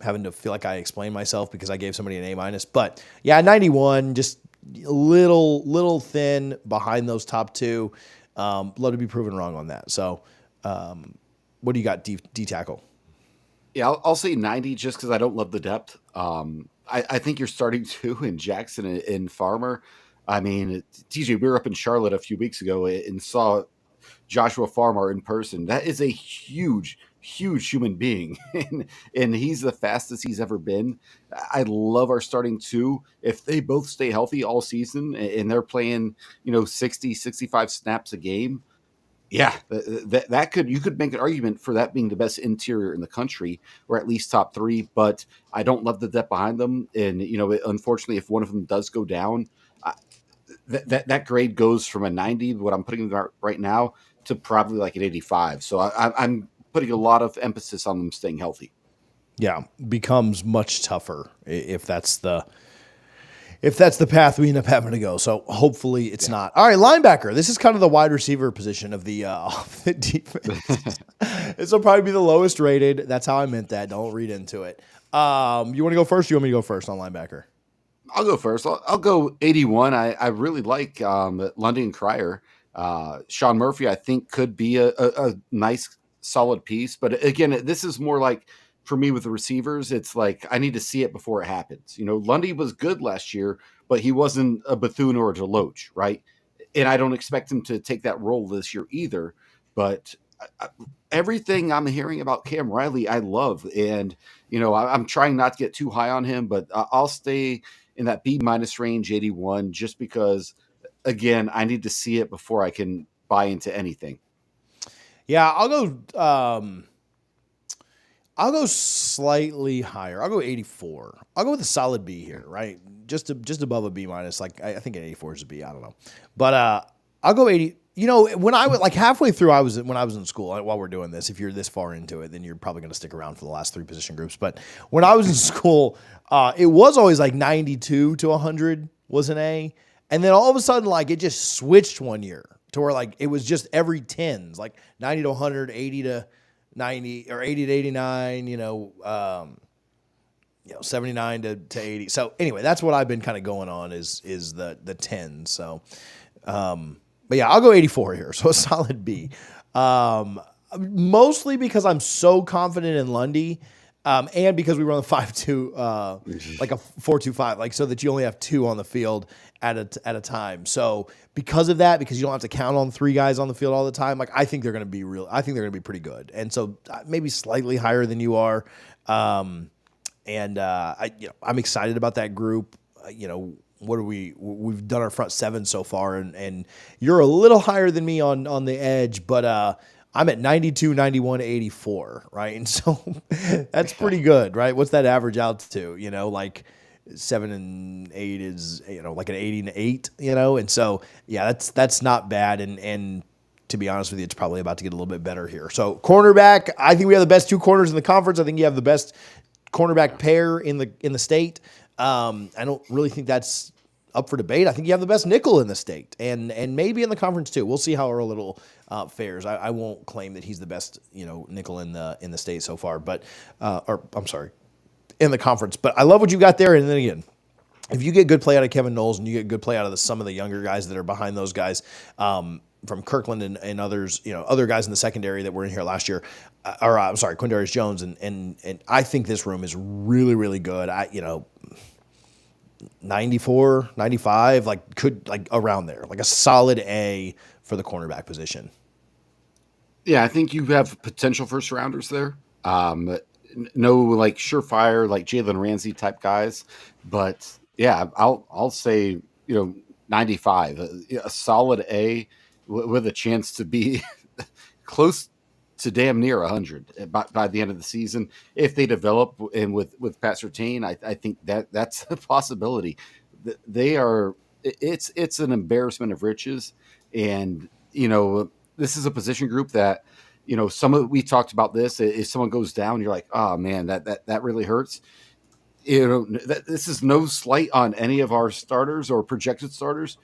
Speaker 2: having to feel like I explain myself because I gave somebody an A minus. But yeah, 91, just little thin behind those top two. Love to be proven wrong on that. So, what do you got? D tackle.
Speaker 1: Yeah, I'll say 90 just because I don't love the depth. I think you're starting to in Jackson and Farmer. I mean, TJ, we were up in Charlotte a few weeks ago and saw Joshua Farmer in person. That is a huge human being, and he's the fastest he's ever been. I love our starting two. If they both stay healthy all season and they're playing, 60, 65 snaps a game, yeah, that could you could make an argument for that being the best interior in the country, or at least top three. But I don't love the depth behind them, and unfortunately, if one of them does go down, uh, that grade goes from a 90, what I'm putting them right now, to probably like an 85. So I'm putting a lot of emphasis on them staying healthy.
Speaker 2: Yeah, becomes much tougher if that's the path we end up having to go. So hopefully it's
Speaker 1: Yeah.
Speaker 2: not. All right, linebacker. This is kind of the wide receiver position of the defense. This will probably be the lowest rated. That's how I meant that. Don't read into it. You want to go first? Or you want me to go first on linebacker?
Speaker 1: I'll go first. I'll go 81. I really like London Crier. Sean Murphy, I think, could be a nice, solid piece. But again, this is more like for me with the receivers, it's like I need to see it before it happens. Lundy was good last year, but he wasn't a Bethune or a Deloach, right? And I don't expect him to take that role this year either. But everything I'm hearing about Cam Riley, I love. And, I'm trying not to get too high on him, but I'll stay in that B minus range, 81, just because, again, I need to see it before I can buy into anything.
Speaker 2: Yeah, I'll go slightly higher. I'll go 84. I'll go with a solid B here, right? Just above a B minus. Like I think an 84 is a B. I don't know, but I'll go 80. When I was like halfway through, when I was in school. While we're doing this, if you're this far into it, then you're probably going to stick around for the last three position groups. But when I was in school, it was always like 92 to 100 was an A, and then all of a sudden, like it just switched one year to where like it was just every tens, like 90 to 100, 80 to 90 or 80 to 89, 79 to 80. So anyway, that's what I've been kind of going on is the 10. So, but yeah, I'll go 84 here. So a solid B. Mostly because I'm so confident in Lundy. And because we run a 5-2, like a 4-2-5, like so that you only have two on the field at a time. So because of that, because you don't have to count on three guys on the field all the time, like I think they're going to be I think they're going to be pretty good. And so maybe slightly higher than you are. I'm excited about that group. We've done our front seven so far, and you're a little higher than me on the edge, but I'm at 92, 91, 84, right? And so that's pretty good, right? What's that average out to? Like 7 and 8 is, like an 80 and 8, And so, yeah, that's not bad. And to be honest with you, it's probably about to get a little bit better here. So cornerback, I think we have the best two corners in the conference. I think you have the best cornerback pair in the state. I don't really think that's up for debate. I think you have the best nickel in the state and maybe in the conference too. We'll see how Earl Little fares. I won't claim that he's the best, nickel in the state so far, but or I'm sorry, in the conference. But I love what you got there. And then again, if you get good play out of Kevin Knowles and you get good play out of some of the younger guys that are behind those guys, from Kirkland and others, other guys in the secondary that were in here last year, I'm sorry, Quindarius Jones, and I think this room is really, really good. 94, 95, like around there, like a solid A for the cornerback position.
Speaker 1: Yeah, I think you have potential first rounders there. No, like surefire, like Jalen Ramsey type guys, but yeah, I'll say 95, a solid A with a chance to be close to damn near 100 by the end of the season if they develop. And with Pat Surtain, I think that's a possibility. They are. It's an embarrassment of riches, and this is a position group that some of we talked about this. If someone goes down, you're like, oh man, that really hurts. This is no slight on any of our starters or projected starters,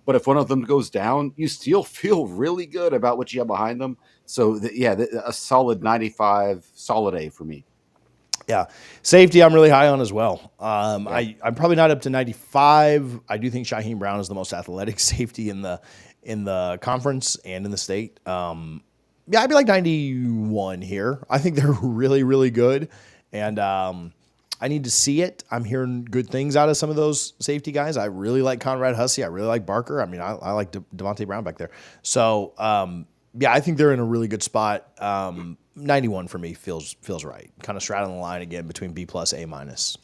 Speaker 1: but if one of them goes down, you still feel really good about what you have behind them. So, a solid 95, solid A for me.
Speaker 2: Yeah, safety I'm really high on as well.
Speaker 1: Yeah.
Speaker 2: I'm probably not up to 95. I do think Shaheem Brown is the most athletic safety in the conference and in the state. Yeah, I'd be like 91 here. I think they're really really good, and I need to see it. I'm hearing good things out of some of those safety guys. I really like Conrad Hussey. I really like Barker. I mean, I like Devontae Brown back there. So yeah, I think they're in a really good spot. 91 for me feels right. Kind of straddling the line again between B plus A minus.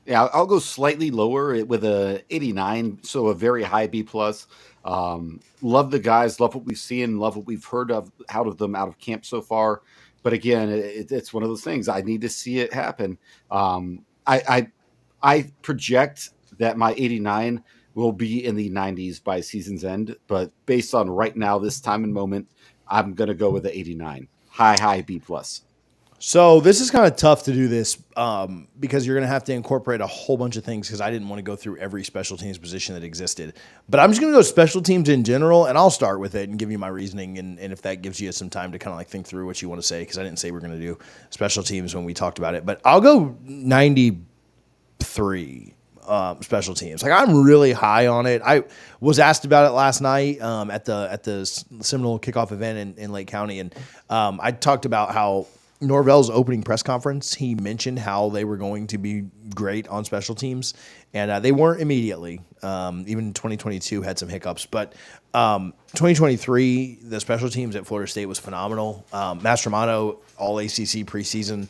Speaker 1: Yeah, I'll go slightly lower with a 89, so a very high B plus. Love the guys, love what we've seen, love what we've heard of out of them out of camp so far. But again, it's one of those things. I need to see it happen. I project that my 89 will be in the 90s by season's end, but based on right now, this time and moment, I'm going to go with the 89, high B plus.
Speaker 2: So this is kind of tough to do this because you're going to have to incorporate a whole bunch of things because I didn't want to go through every special teams position that existed. But I'm just going to go special teams in general, and I'll start with it and give you my reasoning, and if that gives you some time to kind of like think through what you want to say, because I didn't say we're going to do special teams when we talked about it. But I'll go 93 special teams. Like I'm really high on it. I was asked about it last night at the Seminole kickoff event in Lake County, and I talked about how Norvell's opening press conference, he mentioned how they were going to be great on special teams, and they weren't immediately. Even 2022 had some hiccups, but 2023, the special teams at Florida State was phenomenal. Mastromano, all ACC preseason.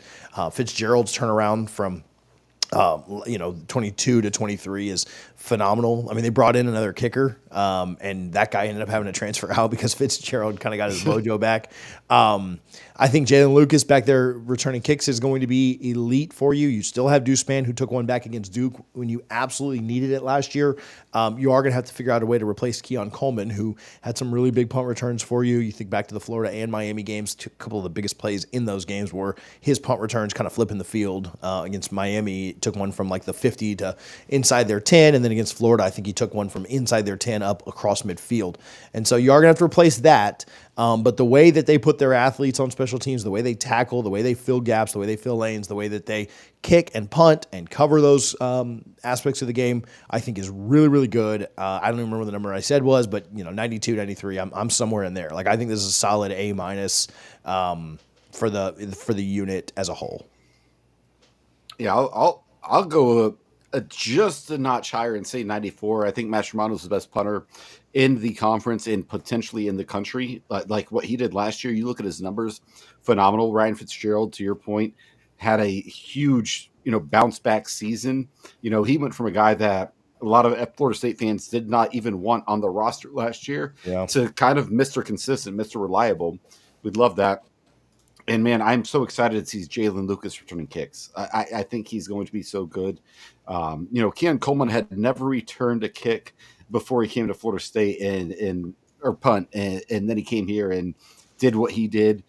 Speaker 2: Fitzgerald's turnaround from 22 to 23 is phenomenal. I mean, they brought in another kicker, and that guy ended up having to transfer out because Fitzgerald kind of got his mojo back. I think Jalen Lucas back there returning kicks is going to be elite for you. You still have Deuceman, who took one back against Duke when you absolutely needed it last year. You are going to have to figure out a way to replace Keon Coleman, who had some really big punt returns for you. You think back to the Florida and Miami games, a couple of the biggest plays in those games were his punt returns kind of flipping the field. Against Miami, took one from like the 50 to inside their 10, and then against Florida, I think he took one from inside their 10 up across midfield. And so you are going to have to replace that. But the way that they put their athletes on special teams, the way they tackle, the way they fill gaps, the way they fill lanes, the way that they kick and punt and cover those aspects of the game, I think is really, really good. I don't even remember what the number I said was, but 92, 93, I'm somewhere in there. Like I think this is a solid A minus for the unit as a whole.
Speaker 1: Yeah, I'll go just a notch higher and say 94. I think Mastromano's the best punter in the conference and potentially in the country. Like what he did last year, you look at his numbers, phenomenal. Ryan Fitzgerald, to your point, had a huge bounce back season. He went from a guy that a lot of Florida State fans did not even want on the roster last year to kind of Mr. Consistent, Mr. Reliable. We'd love that. And man, I'm so excited to see Jalen Lucas returning kicks. I think he's going to be so good. Keon Coleman had never returned a kick before he came to Florida State or punt, and then he came here and did what he did.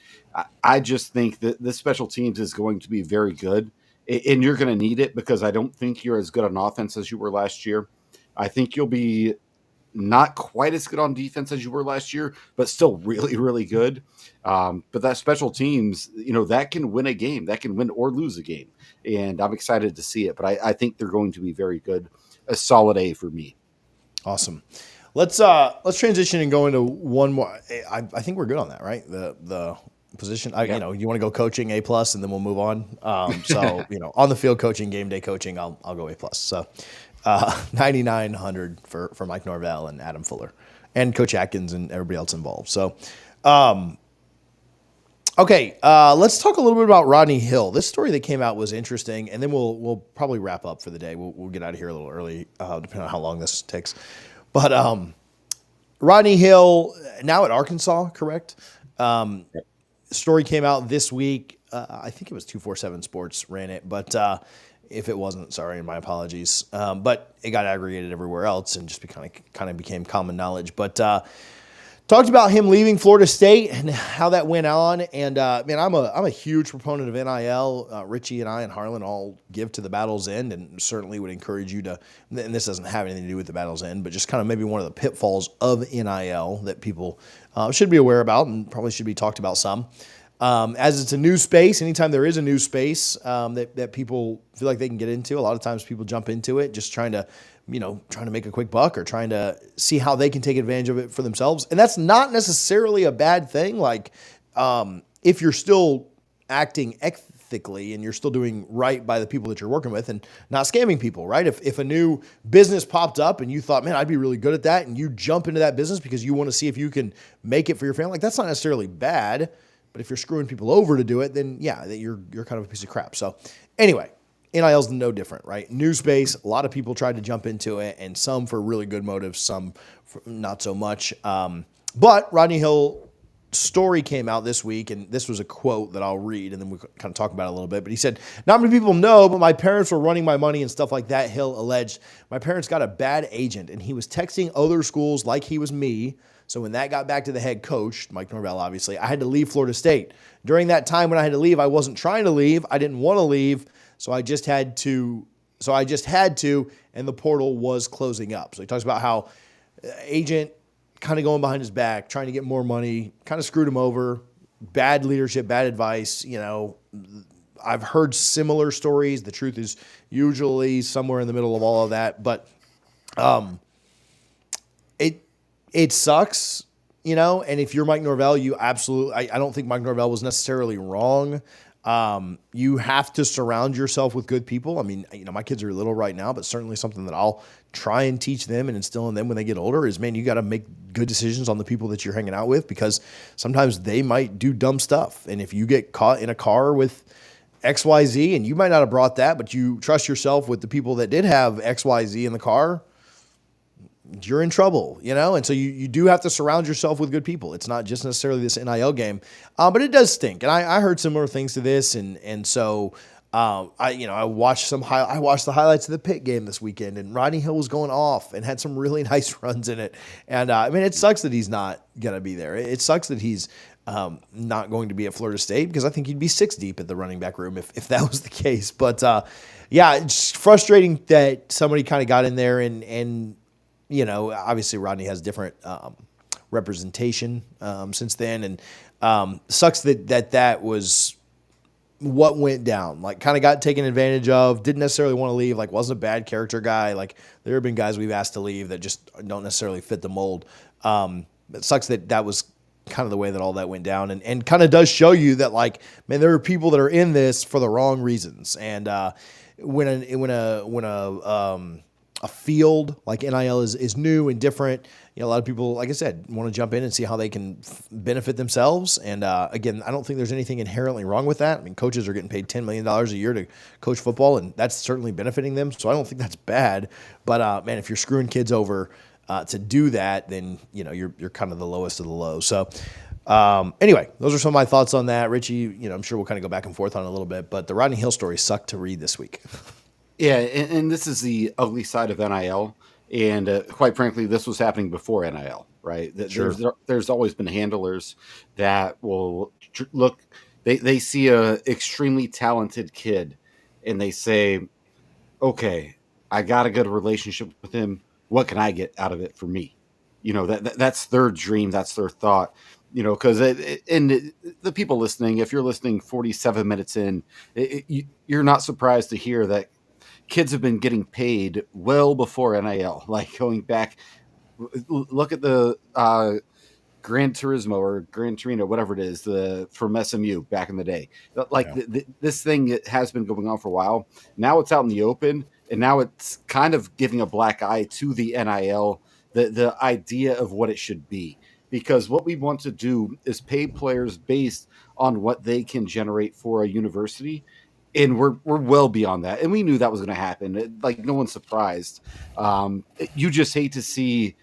Speaker 1: I just think that this special teams is going to be very good, and you're going to need it because I don't think you're as good on offense as you were last year. I think you'll be not quite as good on defense as you were last year, but still really, really good. But that special teams, that can win a game, that can win or lose a game. And I'm excited to see it, but I think they're going to be very good. A solid A for me.
Speaker 2: Awesome. Let's transition and go into one more. I think we're good on that, right? The position. You want to go coaching A plus, and then we'll move on. On the field coaching, game day coaching, I'll go A plus. So 9,900 for Mike Norvell and Adam Fuller, and Coach Atkins and everybody else involved. So, okay, let's talk a little bit about Rodney Hill. This story that came out was interesting, and then we'll probably wrap up for the day. We'll get out of here a little early, depending on how long this takes. But Rodney Hill now at Arkansas, correct? Story came out this week. I think it was 247 Sports ran it, but if it wasn't, sorry, my apologies. But it got aggregated everywhere else and just kind of became common knowledge. But talked about him leaving Florida State and how that went on. And man, I'm a huge proponent of NIL. Richie and I and Harlan all give to the battle's end, and certainly would encourage you to. And this doesn't have anything to do with the battle's end, but just kind of maybe one of the pitfalls of NIL that people should be aware about and probably should be talked about some. As it's a new space, anytime there is a new space that people feel like they can get into, a lot of times people jump into it just trying to, trying to make a quick buck or trying to see how they can take advantage of it for themselves. And that's not necessarily a bad thing. Like, if you're still acting ethically and you're still doing right by the people that you're working with and not scamming people, right? If a new business popped up and you thought, man, I'd be really good at that, and you jump into that business because you want to see if you can make it for your family, like that's not necessarily bad. But if you're screwing people over to do it, then yeah, you're kind of a piece of crap. So anyway, NIL's no different, right? New space, a lot of people tried to jump into it, and some for really good motives, some for not so much. But Rodney Hill story came out this week, and this was a quote that I'll read, and then we kind of talk about it a little bit. But he said, "Not many people know, but my parents were running my money and stuff like that." Hill alleged, "My parents got a bad agent, and he was texting other schools like he was me. So when that got back to the head coach, Mike Norvell, obviously, I had to leave Florida State. During that time when I had to leave, I wasn't trying to leave. I didn't want to leave. So I just had to, and the portal was closing up." So he talks about how agent kind of going behind his back, trying to get more money, kind of screwed him over, bad leadership, bad advice. I've heard similar stories. The truth is usually somewhere in the middle of all of that. But it sucks, and if you're Mike Norvell, you absolutely, I don't think Mike Norvell was necessarily wrong. You have to surround yourself with good people. I mean, my kids are little right now, but certainly something that I'll try and teach them and instill in them when they get older is, man, you got to make good decisions on the people that you're hanging out with, because sometimes they might do dumb stuff. And if you get caught in a car with XYZ, and you might not have brought that, but you trust yourself with the people that did have XYZ in the car, you're in trouble, And so you do have to surround yourself with good people. It's not just necessarily this NIL game, but it does stink. And I heard similar things to this. And so, I watched the highlights of the Pitt game this weekend, and Rodney Hill was going off and had some really nice runs in it. And it sucks that he's not going to be there. It sucks that he's not going to be at Florida State, because I think he'd be six deep at the running back room if that was the case. But yeah, it's frustrating that somebody kind of got in there and obviously Rodney has different representation since then, and sucks that was what went down. Like, kind of got taken advantage of, didn't necessarily want to leave, like wasn't a bad character guy. Like, there have been guys we've asked to leave that just don't necessarily fit the mold. It sucks that was kind of the way that all that went down, and kind of does show you that, like, man, there are people that are in this for the wrong reasons. And when a field like NIL is new and different, a lot of people, like I said, want to jump in and see how they can benefit themselves. And again, I don't think there's anything inherently wrong with that. I mean, coaches are getting paid $10 million a year to coach football, and that's certainly benefiting them. So I don't think that's bad. But man, if you're screwing kids over to do that, then you're kind of the lowest of the low. So anyway, those are some of my thoughts on that. Richie, I'm sure we'll kind of go back and forth on it a little bit, but the Rodney Hill story sucked to read this week.
Speaker 1: Yeah, and this is the ugly side of NIL, and quite frankly, this was happening before NIL, right?
Speaker 2: Sure.
Speaker 1: There's always been handlers that will look. They see a extremely talented kid, and they say, "Okay, I got a good relationship with him. What can I get out of it for me?" That's their dream. That's their thought. Because and the people listening, if you're listening 47 minutes in, you're not surprised to hear that kids have been getting paid well before NIL, like going back. Look at the Gran Turismo or Gran Torino, whatever it is, from SMU back in the day. Like, yeah. This thing has been going on for a while. Now it's out in the open, and now it's kind of giving a black eye to the NIL, the idea of what it should be. Because what we want to do is pay players based on what they can generate for a university. And we're well beyond that. And we knew that was going to happen. Like, no one's surprised. You just hate to see,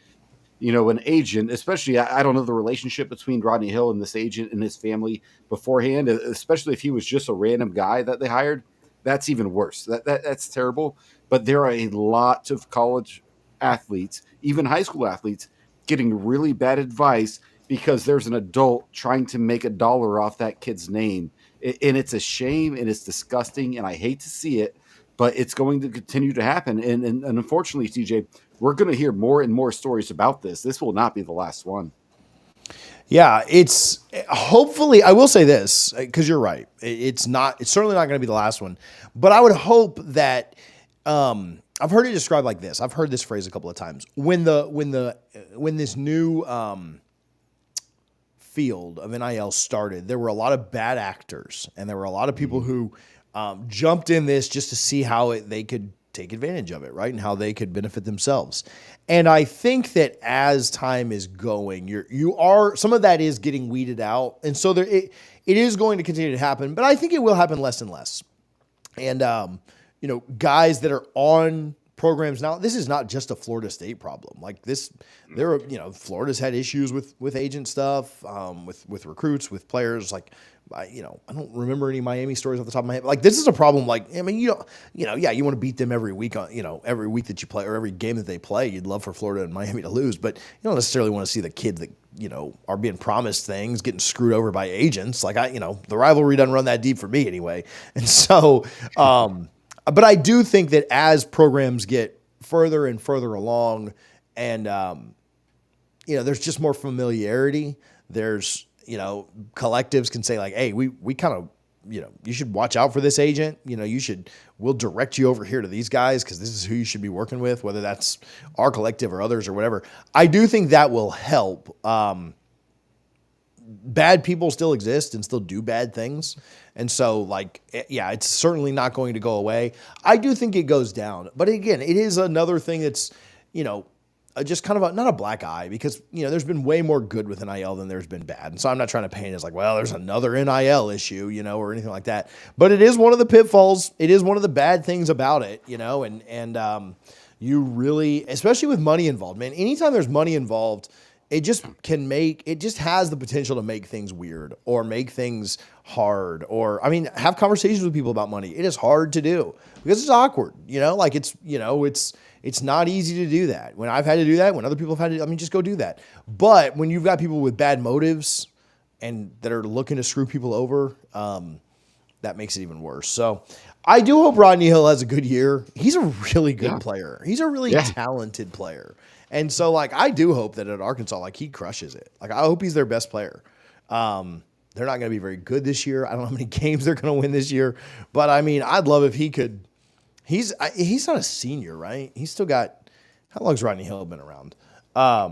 Speaker 1: an agent, especially, I don't know the relationship between Rodney Hill and this agent and his family beforehand, especially if he was just a random guy that they hired. That's even worse. That's terrible. But there are a lot of college athletes, even high school athletes, getting really bad advice because there's an adult trying to make $1 off that kid's name. And it's a shame, and it's disgusting, and I hate to see it, but it's going to continue to happen. And unfortunately, TJ, we're going to hear more and more stories about this. This will not be the last one.
Speaker 2: Yeah, it's hopefully, I will say this because you're right. It's certainly not going to be the last one, but I would hope that, I've heard it described like this. I've heard this phrase a couple of times. When this new, field of NIL started, there were a lot of bad actors, and there were a lot of people who, jumped in this just to see how they could take advantage of it, right, and how they could benefit themselves. And I think that as time is going, you are some of that is getting weeded out, and so it is going to continue to happen, but I think it will happen less and less. And guys that are on programs now. This is not just a Florida State problem. Like this, Florida's had issues with agent stuff, with recruits, with players. Like, I don't remember any Miami stories off the top of my head. Like this is a problem. Like, I mean, you want to beat them every week every week that you play or every game that they play. You'd love for Florida and Miami to lose, but you don't necessarily want to see the kids that are being promised things getting screwed over by agents. Like the rivalry doesn't run that deep for me anyway. And so, but I do think that as programs get further and further along, and there's just more familiarity. There's collectives can say like, hey, we kind of you should watch out for this agent. We'll direct you over here to these guys because this is who you should be working with, whether that's our collective or others or whatever. I do think that will help. Bad people still exist and still do bad things. And so it's certainly not going to go away. I do think it goes down, but again, it is another thing that's, just kind of not a black eye because, there's been way more good with NIL than there's been bad. And so I'm not trying to paint it as like, well, there's another NIL issue, or anything like that, but it is one of the pitfalls. It is one of the bad things about it, and you really, especially with money involved, man, anytime there's money involved, it just has the potential to make things weird or make things hard or, have conversations with people about money. It is hard to do because it's awkward, it's not easy to do that. When I've had to do that, when other people have had to, just go do that. But when you've got people with bad motives and that are looking to screw people over, that makes it even worse. So I do hope Rodney Hill has a good year. He's a really good player. He's a really talented player. And so, I do hope that at Arkansas, he crushes it. I hope he's their best player. They're not going to be very good this year. I don't know how many games they're going to win this year. But, I'd love if he could. He's not a senior, right? He's still got – how long's Rodney Hill been around?
Speaker 1: I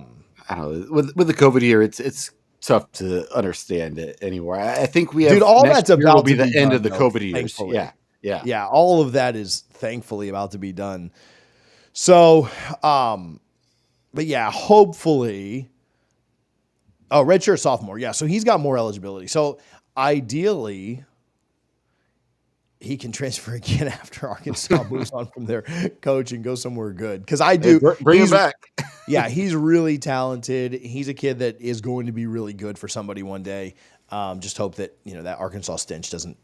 Speaker 1: don't know. With the COVID year, it's tough to understand it anymore. I think we have –
Speaker 2: Dude, all that's about
Speaker 1: will be
Speaker 2: to
Speaker 1: the
Speaker 2: be
Speaker 1: end
Speaker 2: done,
Speaker 1: of the
Speaker 2: though,
Speaker 1: COVID years.
Speaker 2: thankfully.
Speaker 1: Yeah.
Speaker 2: Yeah, all of that is thankfully about to be done. So, but yeah, hopefully. Oh, redshirt sophomore. Yeah, so he's got more eligibility. So ideally, he can transfer again after Arkansas moves on from their coach and go somewhere good. Because I do
Speaker 1: bring him back.
Speaker 2: Yeah, he's really talented. He's a kid that is going to be really good for somebody one day. Just hope that that Arkansas stench doesn't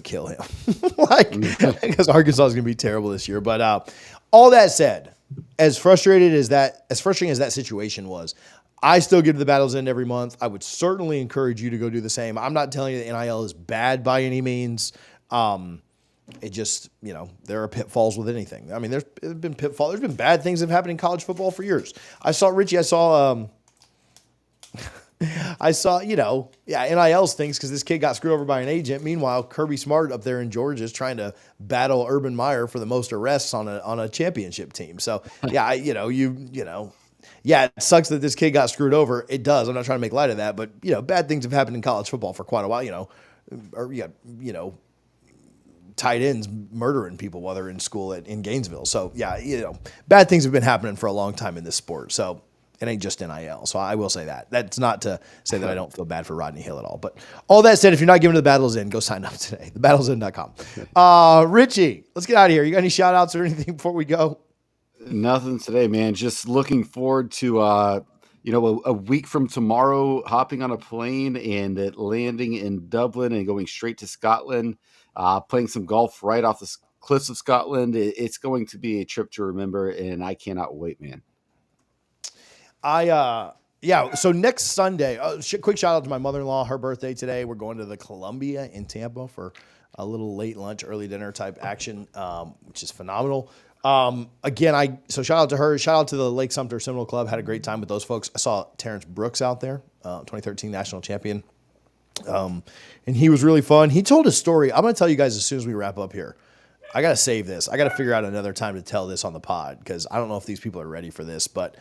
Speaker 2: kill him. Because Arkansas is going to be terrible this year. But all that said, as frustrating as that situation was, I still get to the Battle's End every month. I would certainly encourage you to go do the same. I'm not telling you that NIL is bad by any means. It just, there are pitfalls with anything. There's been pitfalls. There's been bad things that have happened in college football for years. I saw NIL's things because this kid got screwed over by an agent. Meanwhile, Kirby Smart up there in Georgia is trying to battle Urban Meyer for the most arrests on a championship team. So it sucks that this kid got screwed over. It does. I'm not trying to make light of that, but bad things have happened in college football for quite a while. Tight ends murdering people while they're in school in Gainesville. So bad things have been happening for a long time in this sport. So. It ain't just NIL. So I will say that. That's not to say that I don't feel bad for Rodney Hill at all. But all that said, if you're not giving to the Battle's End, go sign up today. Thebattlesend.com. Richie, let's get out of here. You got any shout outs or anything before we go?
Speaker 1: Nothing today, man. Just looking forward to a week from tomorrow, hopping on a plane and landing in Dublin and going straight to Scotland, playing some golf right off the cliffs of Scotland. It's going to be a trip to remember, and I cannot wait, man.
Speaker 2: So next Sunday, quick shout out to my mother-in-law, her birthday today. We're going to the Columbia in Tampa for a little late lunch, early dinner type action, which is phenomenal. Again, so shout out to her. Shout out to the Lake Sumter Seminole Club. Had a great time with those folks. I saw Terrence Brooks out there, 2013 national champion. And he was really fun. He told a story. I'm going to tell you guys as soon as we wrap up here. I got to save this. I got to figure out another time to tell this on the pod because I don't know if these people are ready for this. But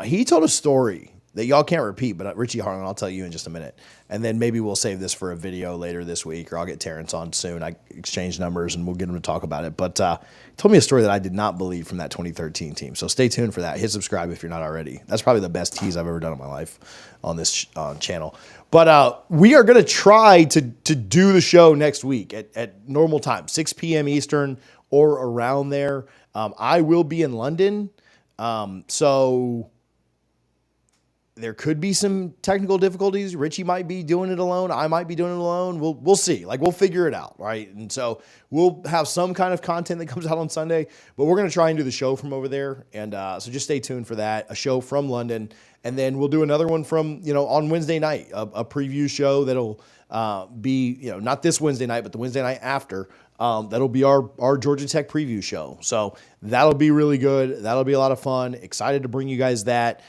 Speaker 2: he told a story that y'all can't repeat, but Richie Harlan, I'll tell you in just a minute. And then maybe we'll save this for a video later this week, or I'll get Terrence on soon. I exchange numbers and we'll get him to talk about it. But he told me a story that I did not believe from that 2013 team. So stay tuned for that. Hit subscribe if you're not already. That's probably the best tease I've ever done in my life on this channel. But we are going to try to do the show next week at normal time, 6 p.m. Eastern or around there. I will be in London. So there could be some technical difficulties. Richie might be doing it alone. I might be doing it alone. We'll see. Like, we'll figure it out, right? And so we'll have some kind of content that comes out on Sunday, but we're going to try and do the show from over there. And so just stay tuned for that, a show from London. And then we'll do another one from, on Wednesday night, a preview show that'll be, not this Wednesday night, but the Wednesday night after. That'll be our Georgia Tech preview show. So that'll be really good. That'll be a lot of fun. Excited to bring you guys that.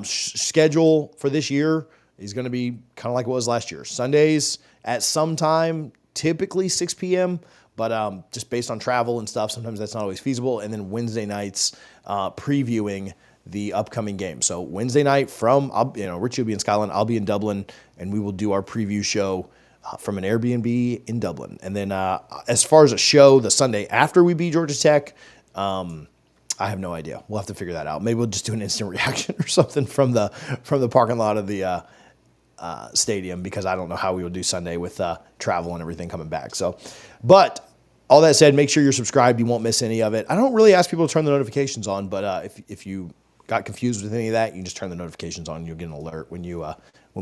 Speaker 2: Schedule for this year is going to be kind of like it was last year. Sundays at some time, typically 6 p.m., but just based on travel and stuff, sometimes that's not always feasible. And then Wednesday nights previewing the upcoming game. So Wednesday night Richie will be in Scotland, I'll be in Dublin, and we will do our preview show from an Airbnb in Dublin. And then as far as a show, the Sunday after we beat Georgia Tech, I have no idea. We'll have to figure that out. Maybe we'll just do an instant reaction or something from the parking lot of the stadium, because I don't know how we will do Sunday with travel and everything coming back. So, but all that said, make sure you're subscribed. You won't miss any of it. I don't really ask people to turn the notifications on, but if you got confused with any of that, you can just turn the notifications on. You'll get an alert when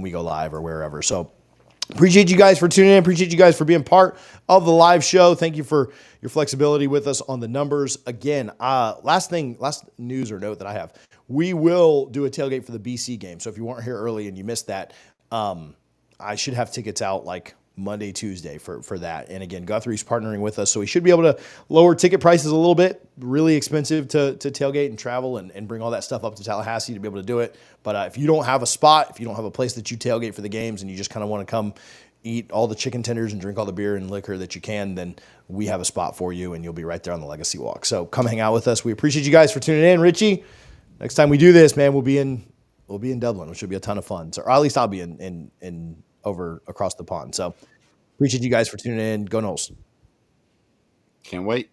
Speaker 2: we go live or wherever. So appreciate you guys for tuning in. Appreciate you guys for being part of the live show. Thank you for your flexibility with us on the numbers. Again, last news or note that I have, we will do a tailgate for the BC game. So if you weren't here early and you missed that, I should have tickets out like Monday, Tuesday for that. And again, Guthrie's partnering with us, so we should be able to lower ticket prices a little bit. Really expensive to tailgate and travel and bring all that stuff up to Tallahassee to be able to do it. But if you don't have a spot, if you don't have a place that you tailgate for the games and you just kind of want to come eat all the chicken tenders and drink all the beer and liquor that you can, then we have a spot for you and you'll be right there on the Legacy Walk. So come hang out with us. We appreciate you guys for tuning in. Richie, next time we do this, man, we'll be in Dublin, which should be a ton of fun. So, or at least I'll be in over across the pond. So appreciate you guys for tuning in. Go Noles.
Speaker 1: Can't wait.